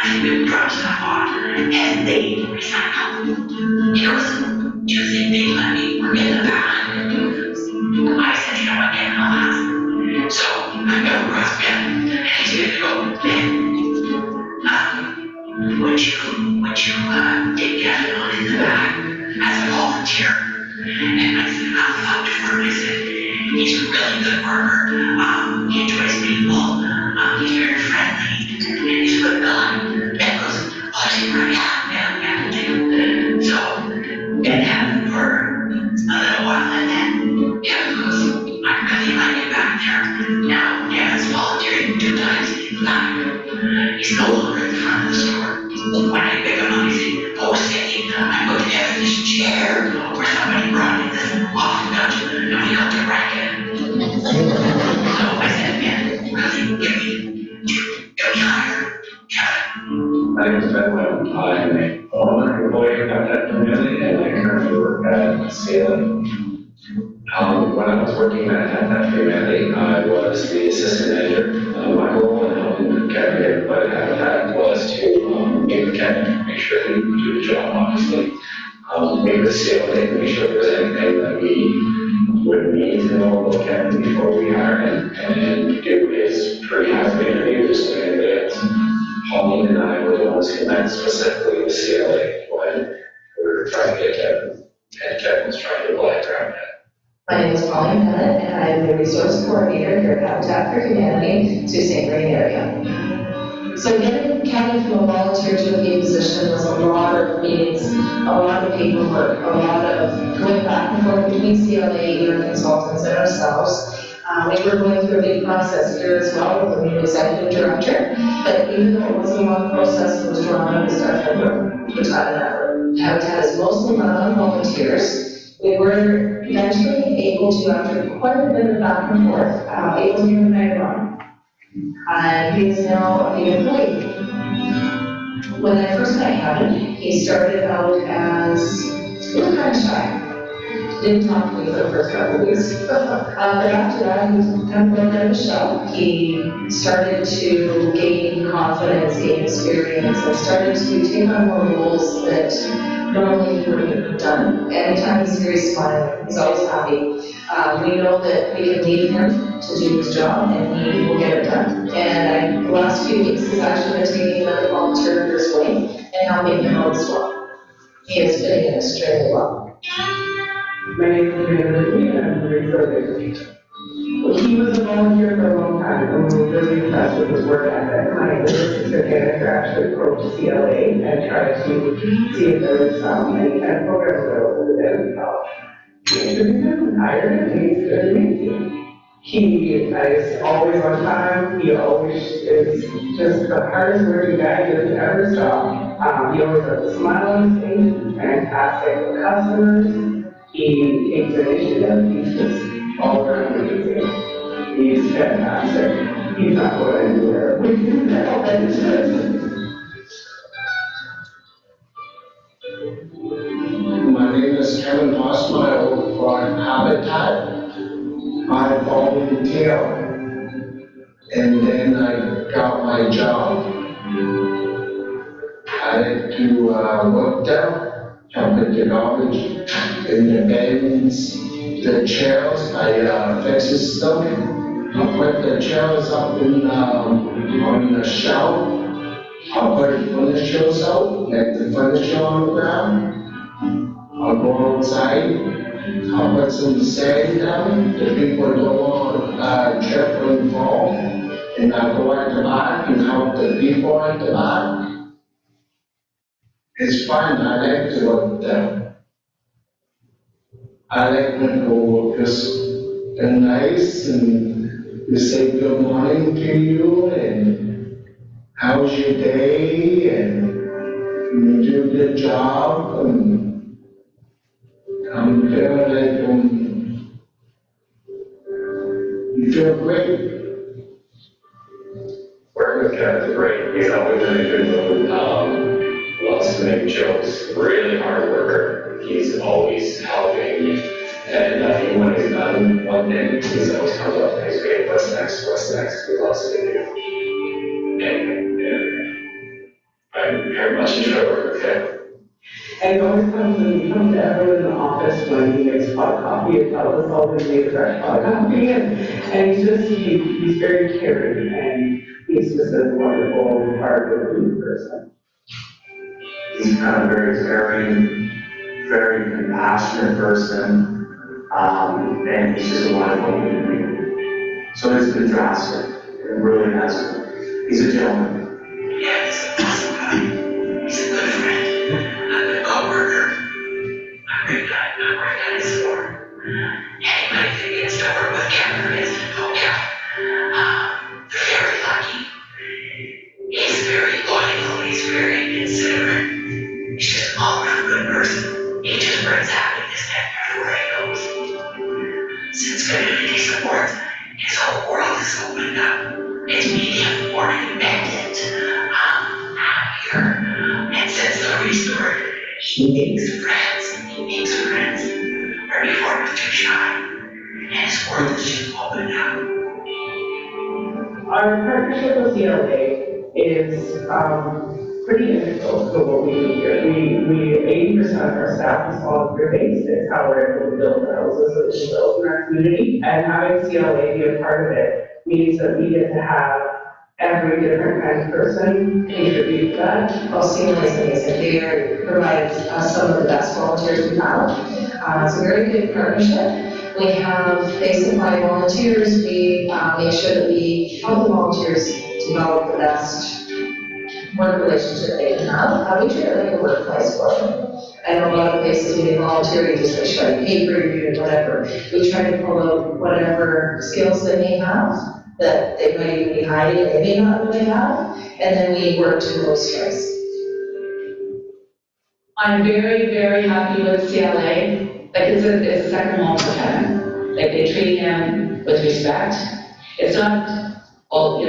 Speaker 17: think we would drop stuff off and they recycle. He goes, do you think they let me work in the back? I said, you know what, Kevin, I'll ask. So I go across Kevin and he's going to go, Ben, would you take Kevin on in the back as a volunteer? And I said, I'll talk to him. I said, he's a really good worker. He enjoys people. He's very friendly. And he's a good guy. Ben goes, oh, is he right? Yeah. So Ben had him for a little while, and then Kevin goes, I really like it back there. Now Kevin's volunteering 2 times in the back. He's no longer in the front of the store. When I pick him up, he's saying, oh, Cindy, I put Kevin in this chair, or somebody brought in this coffee couch, and we got to wreck it. So I said, man, really, get me higher, Kevin.
Speaker 10: My name is Ben Webb. I'm a owner employee of that community, and I currently work at CLA. When I was working at that community, I was the assistant manager. My role in helping Kevin get everybody habitat was to meet with Kevin, make sure he would do the job, obviously. Meet with CLA, make sure if there's anything that we would need to know about Kevin before we hire him, and do his was connected specifically with CLA when we were trying to get Kevin, and Kevin was trying to apply around that.
Speaker 16: My name is Pauline Bennett, and I'm the resource coordinator here at Habitat for Humanity, Sault Ste. Marie area. So getting Kevin from a volunteer to a paid position was a lot of meetings, a lot of paperwork, a lot of going back and forth between CLA, our consultants, and ourselves. We were going through a big process here as well with the new executive director, but even though it was a long process, it was drawn up as our Habitat is mostly run on volunteers. We were eventually able to, after quite a bit of back and forth, able to get the man on. And he is now a paid employee. When I first met Kevin, he started out as a little kind of shy. Didn't talk to me for the first couple of weeks. But after that, he was kind of going out of the shell. He started to gain confidence, gain experience, and started to take on more roles that normally he wouldn't have done. Anytime he's here, he's smiling. He's always happy. We know that we can leave him to do his job, and he will get it done. And the last few weeks, he's actually been taking another volunteer under his wing and helping him out as well. He is fitting in extremely well.
Speaker 18: My name is Lee, and I'm the resource. He was a volunteer for a long time, and we were really impressed with his work ethic. My assistant manager actually approached CLA and tried to see if there was any kind of programs available to them. He interviewed him and hired him, and he's amazing. He is always on time. He always is just the hardest working guy you ever saw. He always has a smile on his face. He's fantastic with customers. He takes initiative. He's just all around amazing. He's fantastic. He's not going anywhere. We do now, and it's
Speaker 19: My name is Kevin Osmile for Habitat. I volunteered, and then I got my job. I had to work there, help with the garbage, in the bins, the chairs. I fixed them. I put the chairs up on the shelf. I put furniture out, like the furniture on the ground. I'll go outside. I'll put some sand down, the people go on, trip and fall, and I'll go at the back and help the people at the back. It's fun, I like to work there. I like when coworkers are nice and they say good morning to you and how's your day and you do a good job and I'm feeling like you feel great.
Speaker 10: Working with Kevin's great. He's always in a good mood. Loves to make jokes. Really hard worker. He's always helping. And even when he's done one thing, he's always comes up and he's great. What's next? What's next? He loves to do. And I very much enjoy working with him.
Speaker 18: And he always comes to everyone in the office when he makes pot coffee and tells us all his made fresh pot coffee. And he's very caring and he's just a wonderful, hard-working person.
Speaker 10: He's kind of very caring, very compassionate person, and he's just a wonderful human being. So it's been drastic. It really has been. He's a gentleman.
Speaker 17: Yeah, he's an awesome guy. He's a good friend, a good co-worker, a great guy, a great guy to support. Anybody that gets to work with Kevin or gets to know Kevin, they're very lucky. He's very loyal, he's very considerate. He's just an all-around good person. He just brings happiness everywhere he goes. Since community support, his whole world is opened up. It's become more independent, happier. And since the restart, he makes friends. Where before he was too shy. And his world is just opened up.
Speaker 18: Our partnership with CLA is pretty integral to what we do here. We 80% of our staff is volunteer-based. It's how we're able to build the houses that we build in our community. And having CLA be a part of it means that we get to have every different kind of person contribute to that.
Speaker 13: Oh, CMLA is amazing. They provide some of the best volunteers we have. It's a very good partnership. They supply volunteers. We make sure that we help the volunteers develop the best work relationship they can have. We treat it like a workplace for them. I know a lot of places when you volunteer, you just like shred paper, you do whatever. We try to pull out whatever skills they may have that they might even be hiding, they may not really have, and then we work to those strengths.
Speaker 16: I'm very, very happy with CLA. Like, it's a second home for Kevin. Like, they treat him with respect. It's not, oh,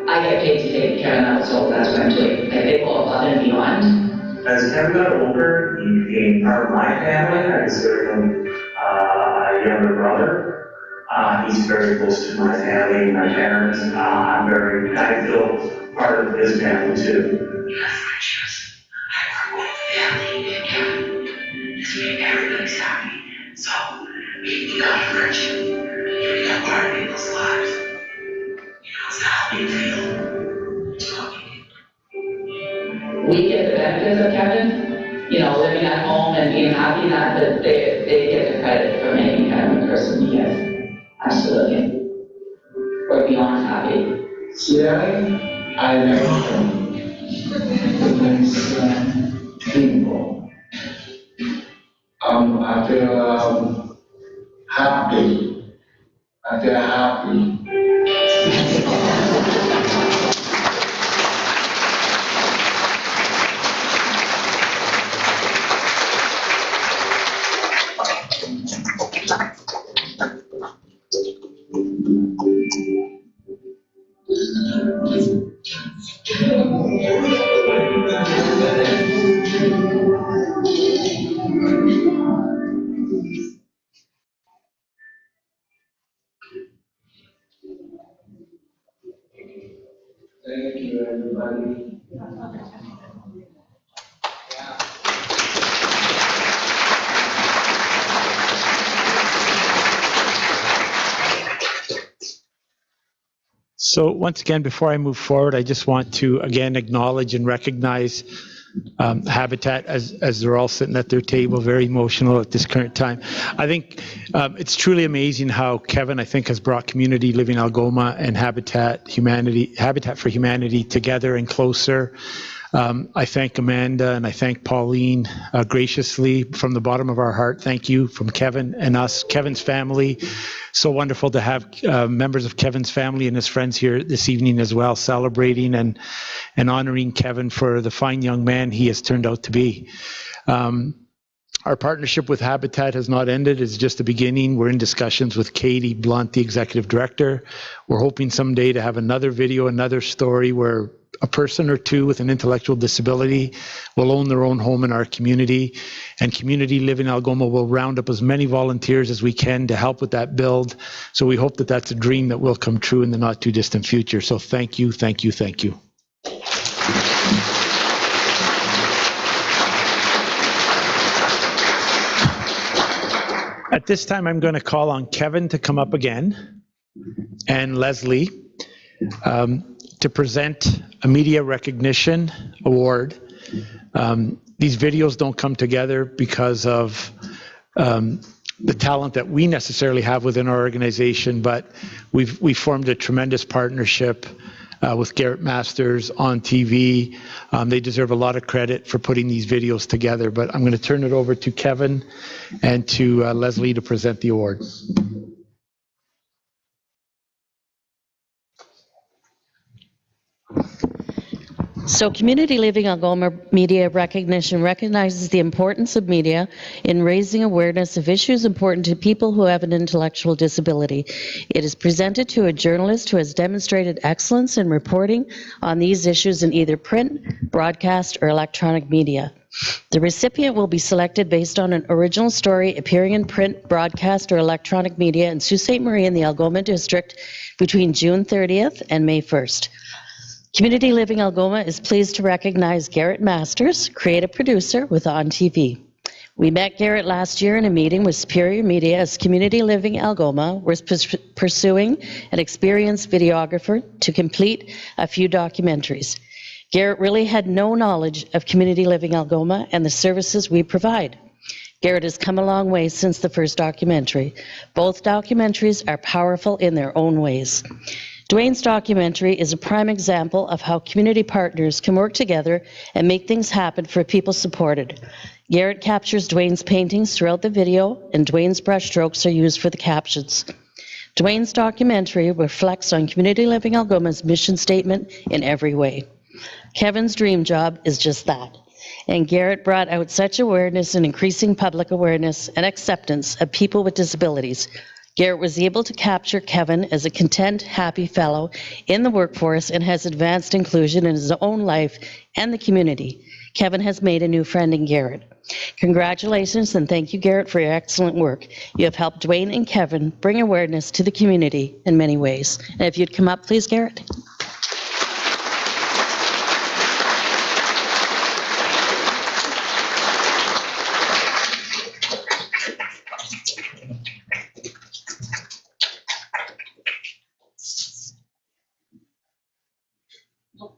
Speaker 16: I get paid to take Kevin out, so that's what I'm doing. Like, they go above and beyond.
Speaker 10: As Kevin got older, he became part of my family. I consider him a younger brother. He's very close to my family, my parents. I feel part of his family too.
Speaker 17: Because my choice, I work with family and Kevin is make everybody's happy. So we become a friendship. You become part of people's lives. It's how we feel.
Speaker 16: We get the benefits of Kevin, living at home and being happy that they get the credit for making Kevin the person he is. Absolutely. We're beyond happy.
Speaker 19: Yeah, I met them. Nice people. I feel happy. I feel happy. Thank you, everybody.
Speaker 2: So once again, before I move forward, I just want to again acknowledge and recognize Habitat as they're all sitting at their table, very emotional at this current time. I think it's truly amazing how Kevin, I think, has brought Community Living Algoma and Habitat for Humanity together and closer. I thank Amanda and I thank Pauline graciously from the bottom of our heart. Thank you from Kevin and us, Kevin's family. So wonderful to have members of Kevin's family and his friends here this evening as well, celebrating and honoring Kevin for the fine young man he has turned out to be. Our partnership with Habitat has not ended. It's just the beginning. We're in discussions with Katie Blunt, the executive director. We're hoping someday to have another video, another story where a person or two with an intellectual disability will own their own home in our community, and Community Living Algoma will round up as many volunteers as we can to help with that build. So we hope that that's a dream that will come true in the not too distant future. So thank you, thank you, thank you. At this time, I'm going to call on Kevin to come up again and Leslie to present a Media Recognition Award. These videos don't come together because of the talent that we necessarily have within our organization, but we've formed a tremendous partnership with Garrett Masters on TV. They deserve a lot of credit for putting these videos together, but I'm going to turn it over to Kevin and to Leslie to present the award.
Speaker 7: So Community Living Algoma Media Recognition recognizes the importance of media in raising awareness of issues important to people who have an intellectual disability. It is presented to a journalist who has demonstrated excellence in reporting on these issues in either print, broadcast, or electronic media. The recipient will be selected based on an original story appearing in print, broadcast, or electronic media in Sault Ste. Marie in the Algoma District between June 30th and May 1st. Community Living Algoma is pleased to recognize Garrett Masters, creative producer with On TV. We met Garrett last year in a meeting with Superior Media as Community Living Algoma was pursuing an experienced videographer to complete a few documentaries. Garrett really had no knowledge of Community Living Algoma and the services we provide. Garrett has come a long way since the first documentary. Both documentaries are powerful in their own ways. Dwayne's documentary is a prime example of how community partners can work together and make things happen for people supported. Garrett captures Dwayne's paintings throughout the video, and Dwayne's brushstrokes are used for the captions. Dwayne's documentary reflects on Community Living Algoma's mission statement in every way. Kevin's dream job is just that. And Garrett brought out such awareness and increasing public awareness and acceptance of people with disabilities. Garrett was able to capture Kevin as a content, happy fellow in the workforce and has advanced inclusion in his own life and the community. Kevin has made a new friend in Garrett. Congratulations and thank you, Garrett, for your excellent work. You have helped Dwayne and Kevin bring awareness to the community in many ways. And if you'd come up, please, Garrett.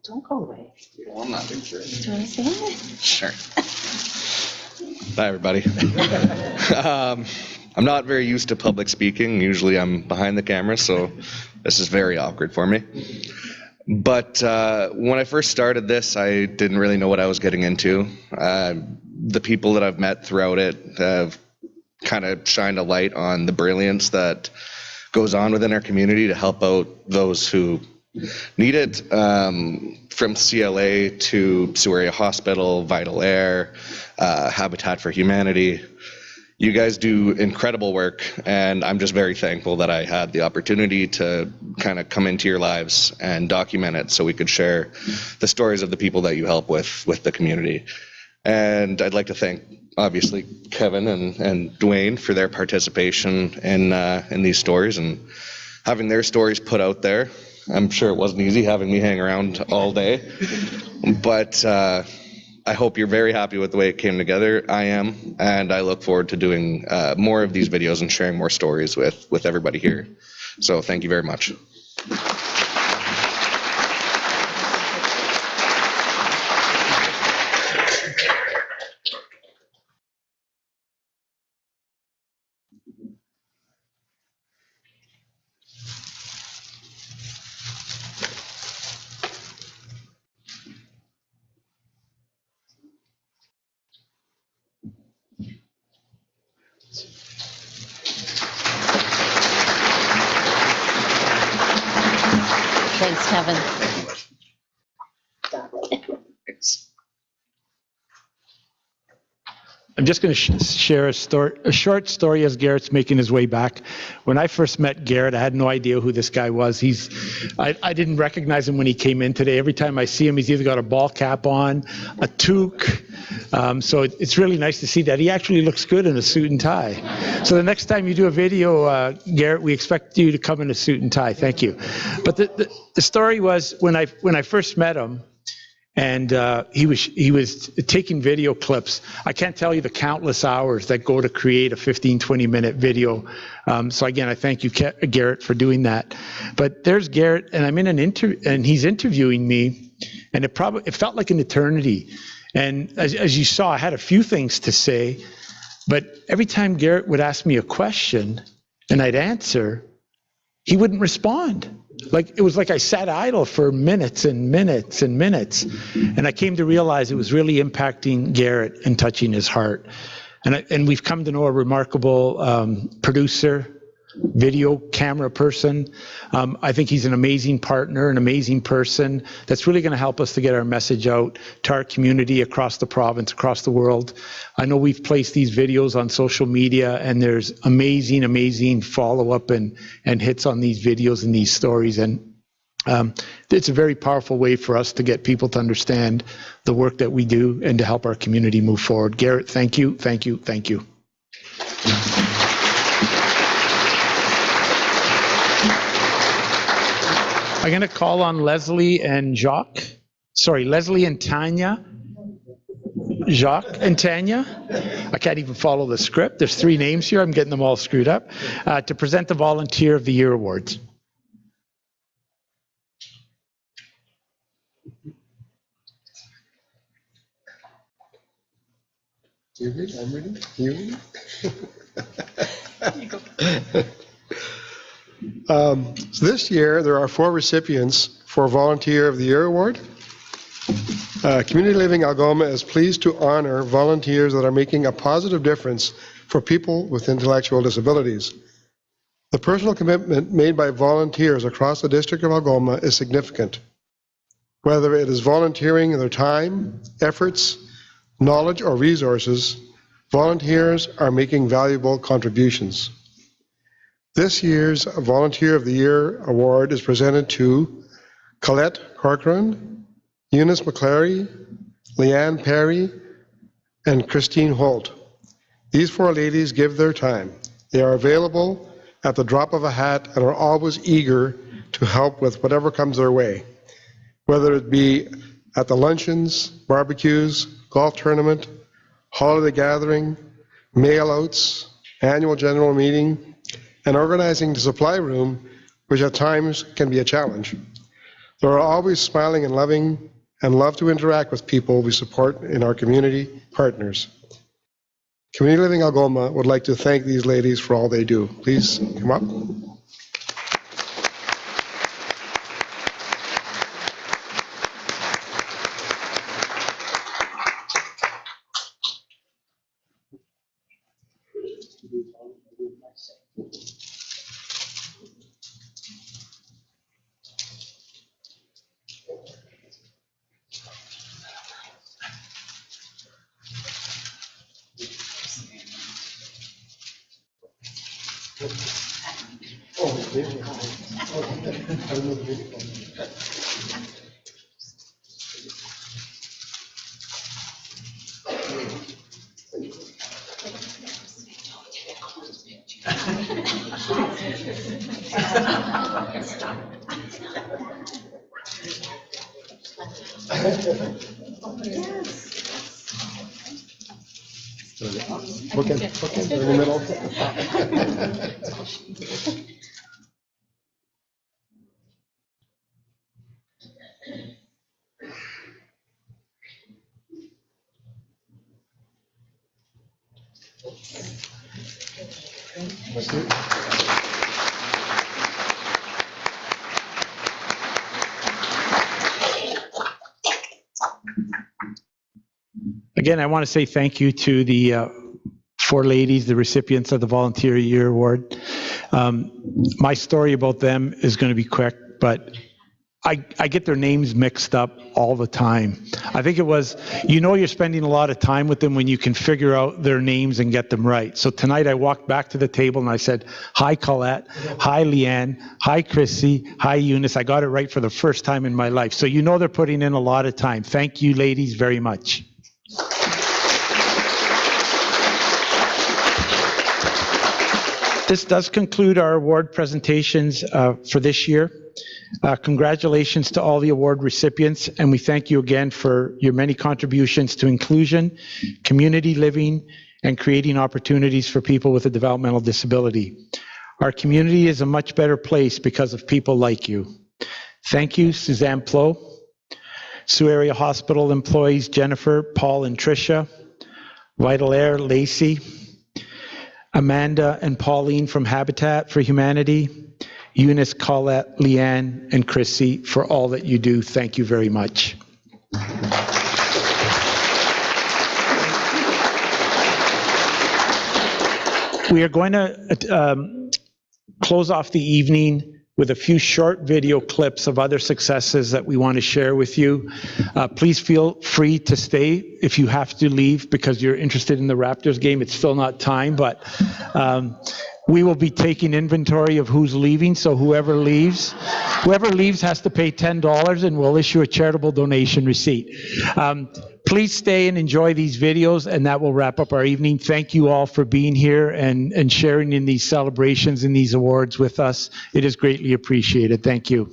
Speaker 7: Don't go away.
Speaker 20: Well, I'm not doing sure.
Speaker 7: Do you want to say it?
Speaker 20: Sure. Hi, everybody. I'm not very used to public speaking. Usually I'm behind the camera, so this is very awkward for me. But when I first started this, I didn't really know what I was getting into. The people that I've met throughout it have kind of shined a light on the brilliance that goes on within our community to help out those who need it, from CLA to Sioux Area Hospital, Vital Air, Habitat for Humanity. You guys do incredible work, and I'm just very thankful that I had the opportunity to kind of come into your lives and document it so we could share the stories of the people that you help with the community. And I'd like to thank, obviously, Kevin and Dwayne for their participation in these stories and having their stories put out there. I'm sure it wasn't easy having me hang around all day, but I hope you're very happy with the way it came together. I am, and I look forward to doing more of these videos and sharing more stories with everybody here. So thank you very much.
Speaker 7: Thanks, Kevin.
Speaker 2: I'm just going to share a short story as Garrett's making his way back. When I first met Garrett, I had no idea who this guy was. I didn't recognize him when he came in today. Every time I see him, he's either got a ball cap on, a toque. So it's really nice to see that. He actually looks good in a suit and tie. So the next time you do a video, Garrett, we expect you to come in a suit and tie. Thank you. But the story was when I first met him, and he was taking video clips. I can't tell you the countless hours that go to create a 15, 20-minute video. So again, I thank you, Garrett, for doing that. But there's Garrett, and I'm in an interview, and he's interviewing me, and it felt like an eternity. And as you saw, I had a few things to say, but every time Garrett would ask me a question, and I'd answer, he wouldn't respond. It was like I sat idle for minutes and minutes and minutes. And I came to realize it was really impacting Garrett and touching his heart. And we've come to know a remarkable producer, video camera person. I think he's an amazing partner, an amazing person that's really going to help us to get our message out to our community across the province, across the world. I know we've placed these videos on social media, and there's amazing follow-up and hits on these videos and these stories. And it's a very powerful way for us to get people to understand the work that we do and to help our community move forward. Garrett, thank you, thank you, thank you. I'm going to call on Leslie and Leslie and Tanya. Jacques and Tanya. I can't even follow the script. There's 3 names here. I'm getting them all screwed up. To present the Volunteer of the Year awards.
Speaker 1: You read? I'm reading? You read? So this year, there are 4 recipients for Volunteer of the Year Award. Community Living Algoma is pleased to honor volunteers that are making a positive difference for people with intellectual disabilities. The personal commitment made by volunteers across the District of Algoma is significant. Whether it is volunteering their time, efforts, knowledge, or resources, volunteers are making valuable contributions. This year's Volunteer of the Year Award is presented to Colette Corcoran, Eunice McClary, Leanne Perry, and Christine Holt. These 4 ladies give their time. They are available at the drop of a hat and are always eager to help with whatever comes their way, whether it be at the luncheons, barbecues, golf tournament, holiday gathering, mail-outs, annual general meeting, and organizing the supply room, which at times can be a challenge. They are always smiling and loving and love to interact with people we support in our community partners. Community Living Algoma would like to thank these ladies for all they do. Please come up. Bookend in the middle.
Speaker 2: Again, I want to say thank you to the 4 ladies, the recipients of the Volunteer Year Award. My story about them is going to be quick, but I get their names mixed up all the time. I think it was, you're spending a lot of time with them when you can figure out their names and get them right. So tonight I walked back to the table and I said, hi Colette, hi Leanne, hi Chrissy, hi Eunice. I got it right for the first time in my life. So they're putting in a lot of time. Thank you ladies very much. This does conclude our award presentations for this year. Congratulations to all the award recipients, and we thank you again for your many contributions to inclusion, community living, and creating opportunities for people with a developmental disability. Our community is a much better place because of people like you. Thank you, Suzanne Plo, Sioux Area Hospital employees Jennifer, Paul, and Tricia, Vital Air, Lacey, Amanda and Pauline from Habitat for Humanity, Eunice, Colette, Leanne, and Chrissy for all that you do. Thank you very much. We are going to close off the evening with a few short video clips of other successes that we want to share with you. Please feel free to stay if you have to leave because you're interested in the Raptors game. It's still not time, but we will be taking inventory of who's leaving, so whoever leaves has to pay $10 and we'll issue a charitable donation receipt. Please stay and enjoy these videos, and that will wrap up our evening. Thank you all for being here and sharing in these celebrations and these awards with us. It is greatly appreciated. Thank you.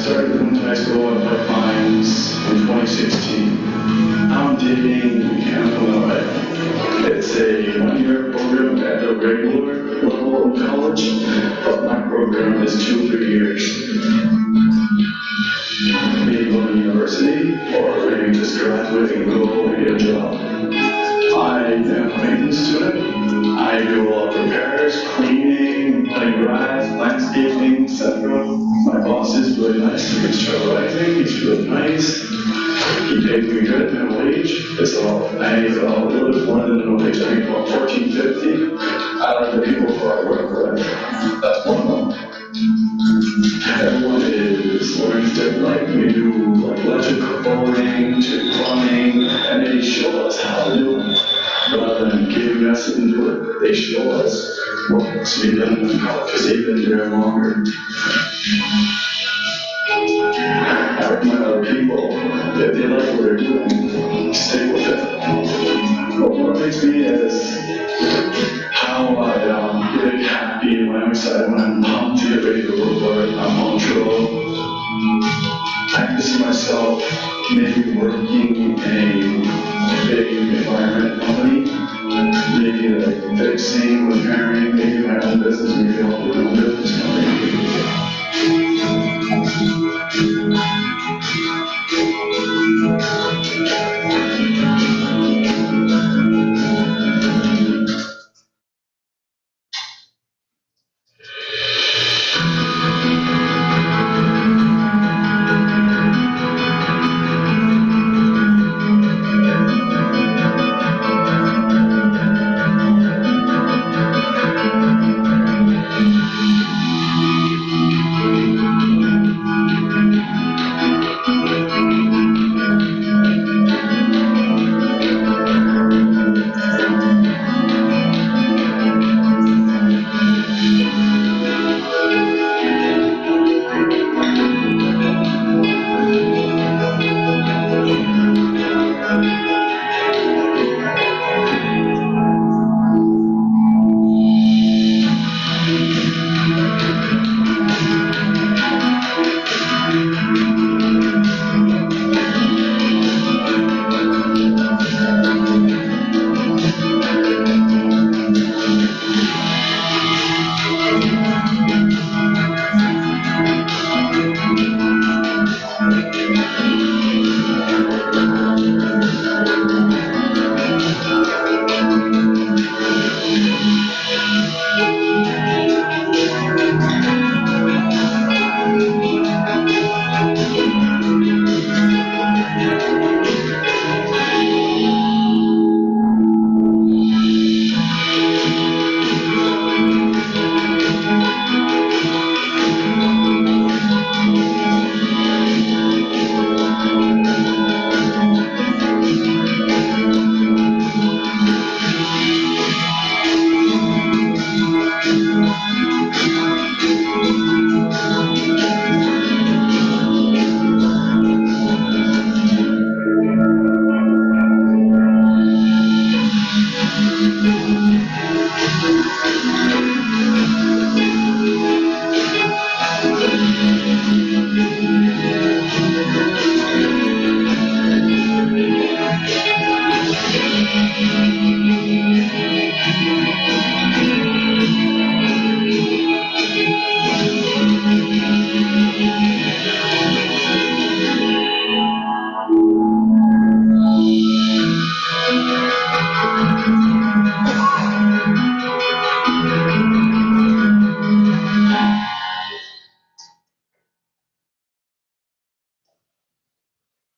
Speaker 10: started from high school at Park Pines in 2016. I'm digging mechanical life. It's a one-year program at the regular level of college, but my program is 2-3 years. Maybe go to university, or maybe just graduate and go and get a job. I am a maintenance student. I do a lot of repairs, cleaning, cutting grass, landscaping, etc. My boss is really nice. He's supervising. He's really nice. He pays me good minimum wage. It's a little bit more than minimum wage. I make about $14.50. I like the people who I work with. That's one of them. Everyone is learning different, like we do like electrical coding to plumbing, and they show us how to do it. Rather than giving us input, they show us what must be done because they've been there longer. I recommend other people, if they like what they're doing, stay with it. But what makes me is how I get happy when I'm excited, when I'm pumped to get ready to go for it, I'm on control. I can see myself maybe working in a big environment company, maybe like fixing, repairing, maybe my own business, maybe I'll do my own business company.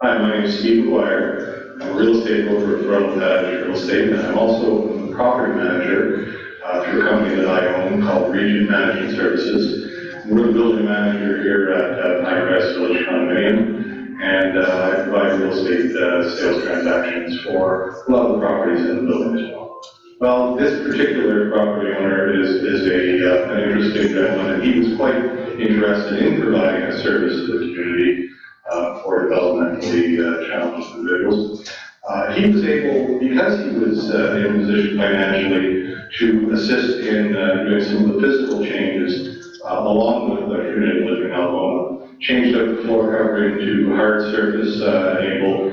Speaker 10: Hi, my name is Steve McGuire. I'm a real estate broker for Toronto Package Real Estate, and I'm also a property manager through a company that I own called Region Management Services. We're the building manager here at Niagara Village Condominium, and I provide real estate sales transactions for a lot of the properties in the building as well. Well, this particular property owner is an interesting gentleman, and he was quite interested in providing a service to the community for developmentally challenged individuals. He was able, because he was in a position financially to assist in doing some of the physical changes along with the community living in Algoma.
Speaker 21: changed up the floor covering to hard surface, enable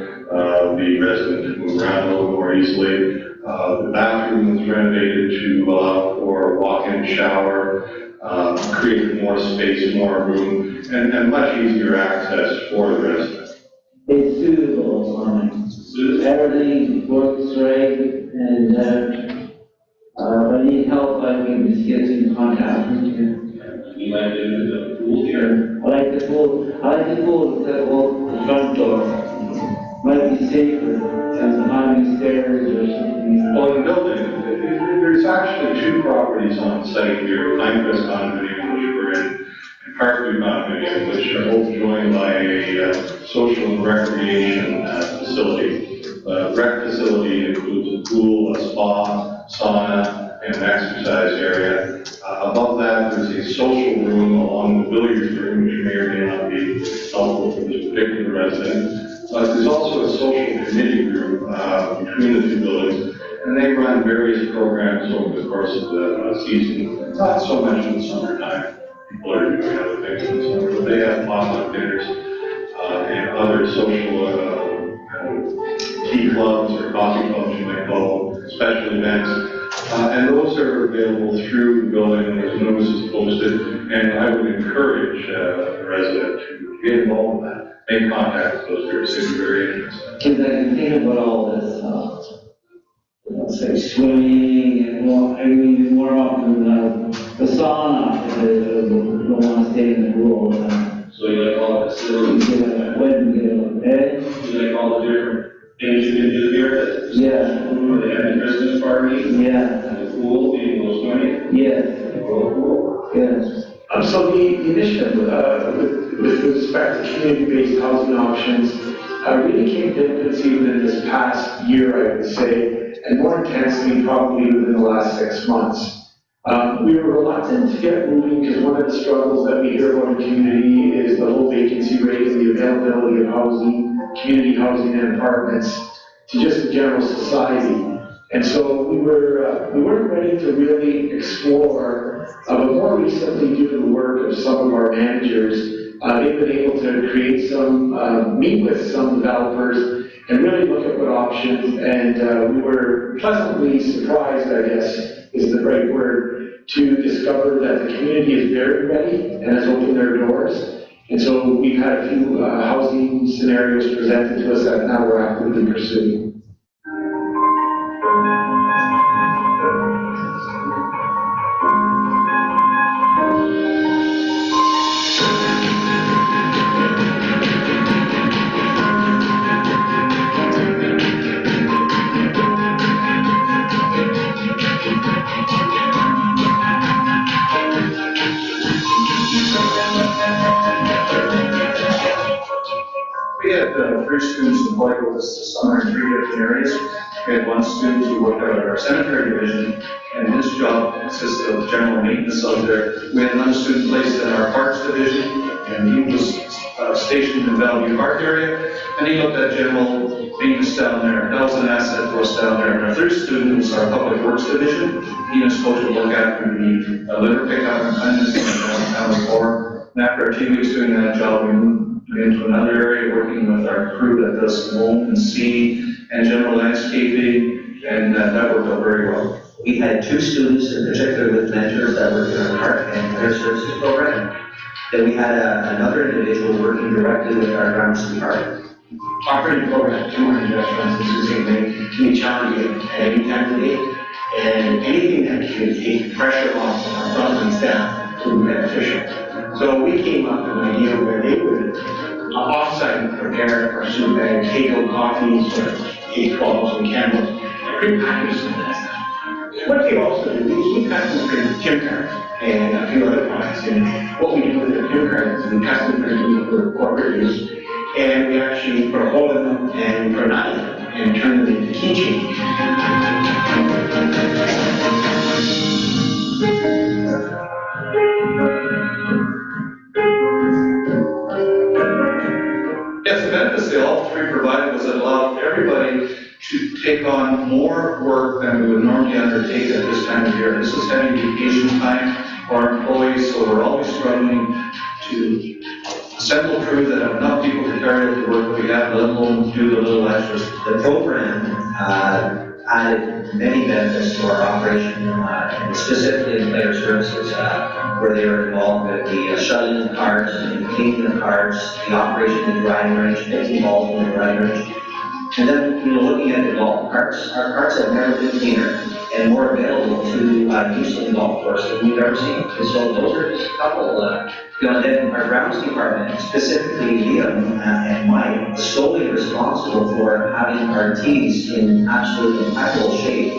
Speaker 21: the resident to move around a little more easily. The bathroom was renovated to allow for walk-in shower, create more space, more room, and much easier access for the resident.
Speaker 22: It's suitable for me. Everything works right, and if I need help, I can just get in contact with you.
Speaker 21: You like the pool here?
Speaker 22: I like the pool. I like the pool that will the front door. Might be safer than climbing stairs or something.
Speaker 21: Well, in the building, there's actually two properties on site here, Pinecrest condominium, which we're in, and Parkview condominium, which are both joined by a social and recreation facility. The rec facility includes a pool, a spa, sauna, and an exercise area. Above that, there's a social room along the billiards room, which may or may not be helpful for this particular resident. There's also a social committee group between the two buildings, and they run various programs over the course of the season, not so much in the summertime. People are doing other things in the summer, but they have potluck dinners and other social tea clubs or coffee clubs, you might call them, special events. And those are available through the building, and there's notices posted, and I would encourage the resident to get involved in that. Make contact with those groups if you're very interested.
Speaker 22: Because I can think about all this, say swimming and more, I mean, more often than the sauna, don't want to stay in the pool.
Speaker 21: So you like all the facilities?
Speaker 22: Yeah, when you get a bed.
Speaker 21: You like all the different things you can do here?
Speaker 22: Yeah.
Speaker 21: For the end of Christmas party?
Speaker 22: Yeah.
Speaker 21: And the pool, you can go swimming?
Speaker 22: Yes. Yes.
Speaker 18: So the initiative with respect to community-based housing options really came to infancy within this past year, I would say, and more intensely probably within the last 6 months. We were reluctant to get moving because one of the struggles that we hear about in the community is the low vacancy rate and the availability of housing, community housing and apartments to just the general society. And so we weren't ready to really explore, but more recently, due to the work of some of our managers, they've been able to create some, meet with some developers and really look at what options, and we were pleasantly surprised, I guess, is the right word, to discover that the community is very ready and has opened their doors. And so we've had a few housing scenarios presented to us that now we're actively pursuing.
Speaker 23: We had 3 students employed with us this summer in 3 different areas. We had one student who worked out at our cemetery division, and his job consisted of general maintenance out there. We had another student placed in our parks division, and he was stationed in the Bellevue Park area, and he looked at general maintenance down there. That was an asset to us down there. And our third student was our public works division. He was supposed to look after the litter pickup and cleanliness in the downtown core. And after 2 weeks doing that job, we moved into another area, working with our crew that does loam and seed and general landscaping, and that worked out very well.
Speaker 24: We had 2 students in particular with mentors that worked in our park and care services program. Then we had another individual working directly with our grounds and park.
Speaker 23: Operating program at 200 restaurants in Sault Ste. Marie can be challenging at any time of the day, and anything that can take pressure off our frontline staff will be beneficial. So we came up with an idea where they would off-site prepare our soup bag, take-out coffees, or A12s and candles, and pre-package some of that stuff. What they also do is we custom print Tim cards and a few other products, and what we do with the Tim cards is we custom print them for corporate use, and we actually put a hole in them and put a knot in them and turn them into keychains. Yes, the benefits they all 3 provided was it allowed everybody to take on more work than we would normally undertake at this time of year. This is heavy vacation time for our employees, so we're always struggling to
Speaker 24: assemble crew that have enough people to carry out the work that we have, let alone do the little extras. The program added many benefits to our operation, and specifically in player services, where they were involved with the shuttling the carts, and cleaning the carts, the operation of the driving range, taking balls from the driving range. And then, looking at the golf carts, our carts have never been cleaner and more available to use in the golf course than we've ever seen. And so those are just a couple, and then our grounds department, specifically Liam and Mike, solely responsible for having our tees in absolute impeccable shape.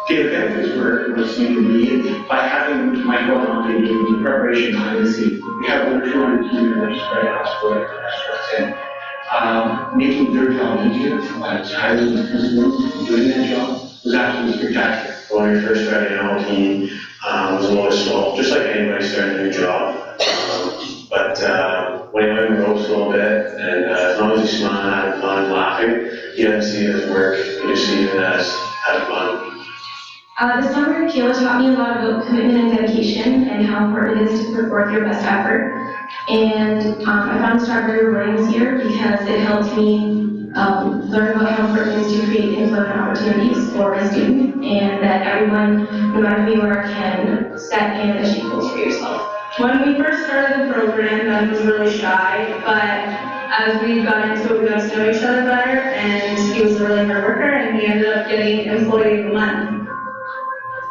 Speaker 10: The benefits were seen to me by having Michael and me do the preparation behind the scenes. We have over 200 team members spread across 4 different restaurants, and making their job easier by hiring the people doing that job was absolutely spectacular. When we first started our team, was a little slow, just like anybody starting a new job. But when we ropes a little bit, and as long as you smile and have fun, laughing, you don't see it as work, you just see it as have fun.
Speaker 11: The summer Kayla taught me a lot about commitment and dedication and how important it is to put forth your best effort. And I found this job very rewarding this year because it helped me learn about how important it is to create employment opportunities for a student, and that everyone, no matter who you are, can set and achieve goals for yourself.
Speaker 4: When we first started the program, I was really shy, but as we got into it, we got to know each other better, and he was a really hard worker, and he ended up getting Employee of the Month.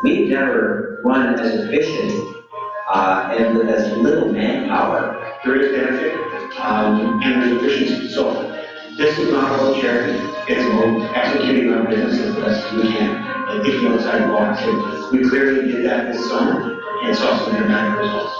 Speaker 24: We've never run as efficient and with as little manpower.
Speaker 10: There is benefit, and there's efficiency. So this is not about charity, it's about executing our business as best as we can and thinking outside the box. And we clearly did that this summer and saw some dramatic results.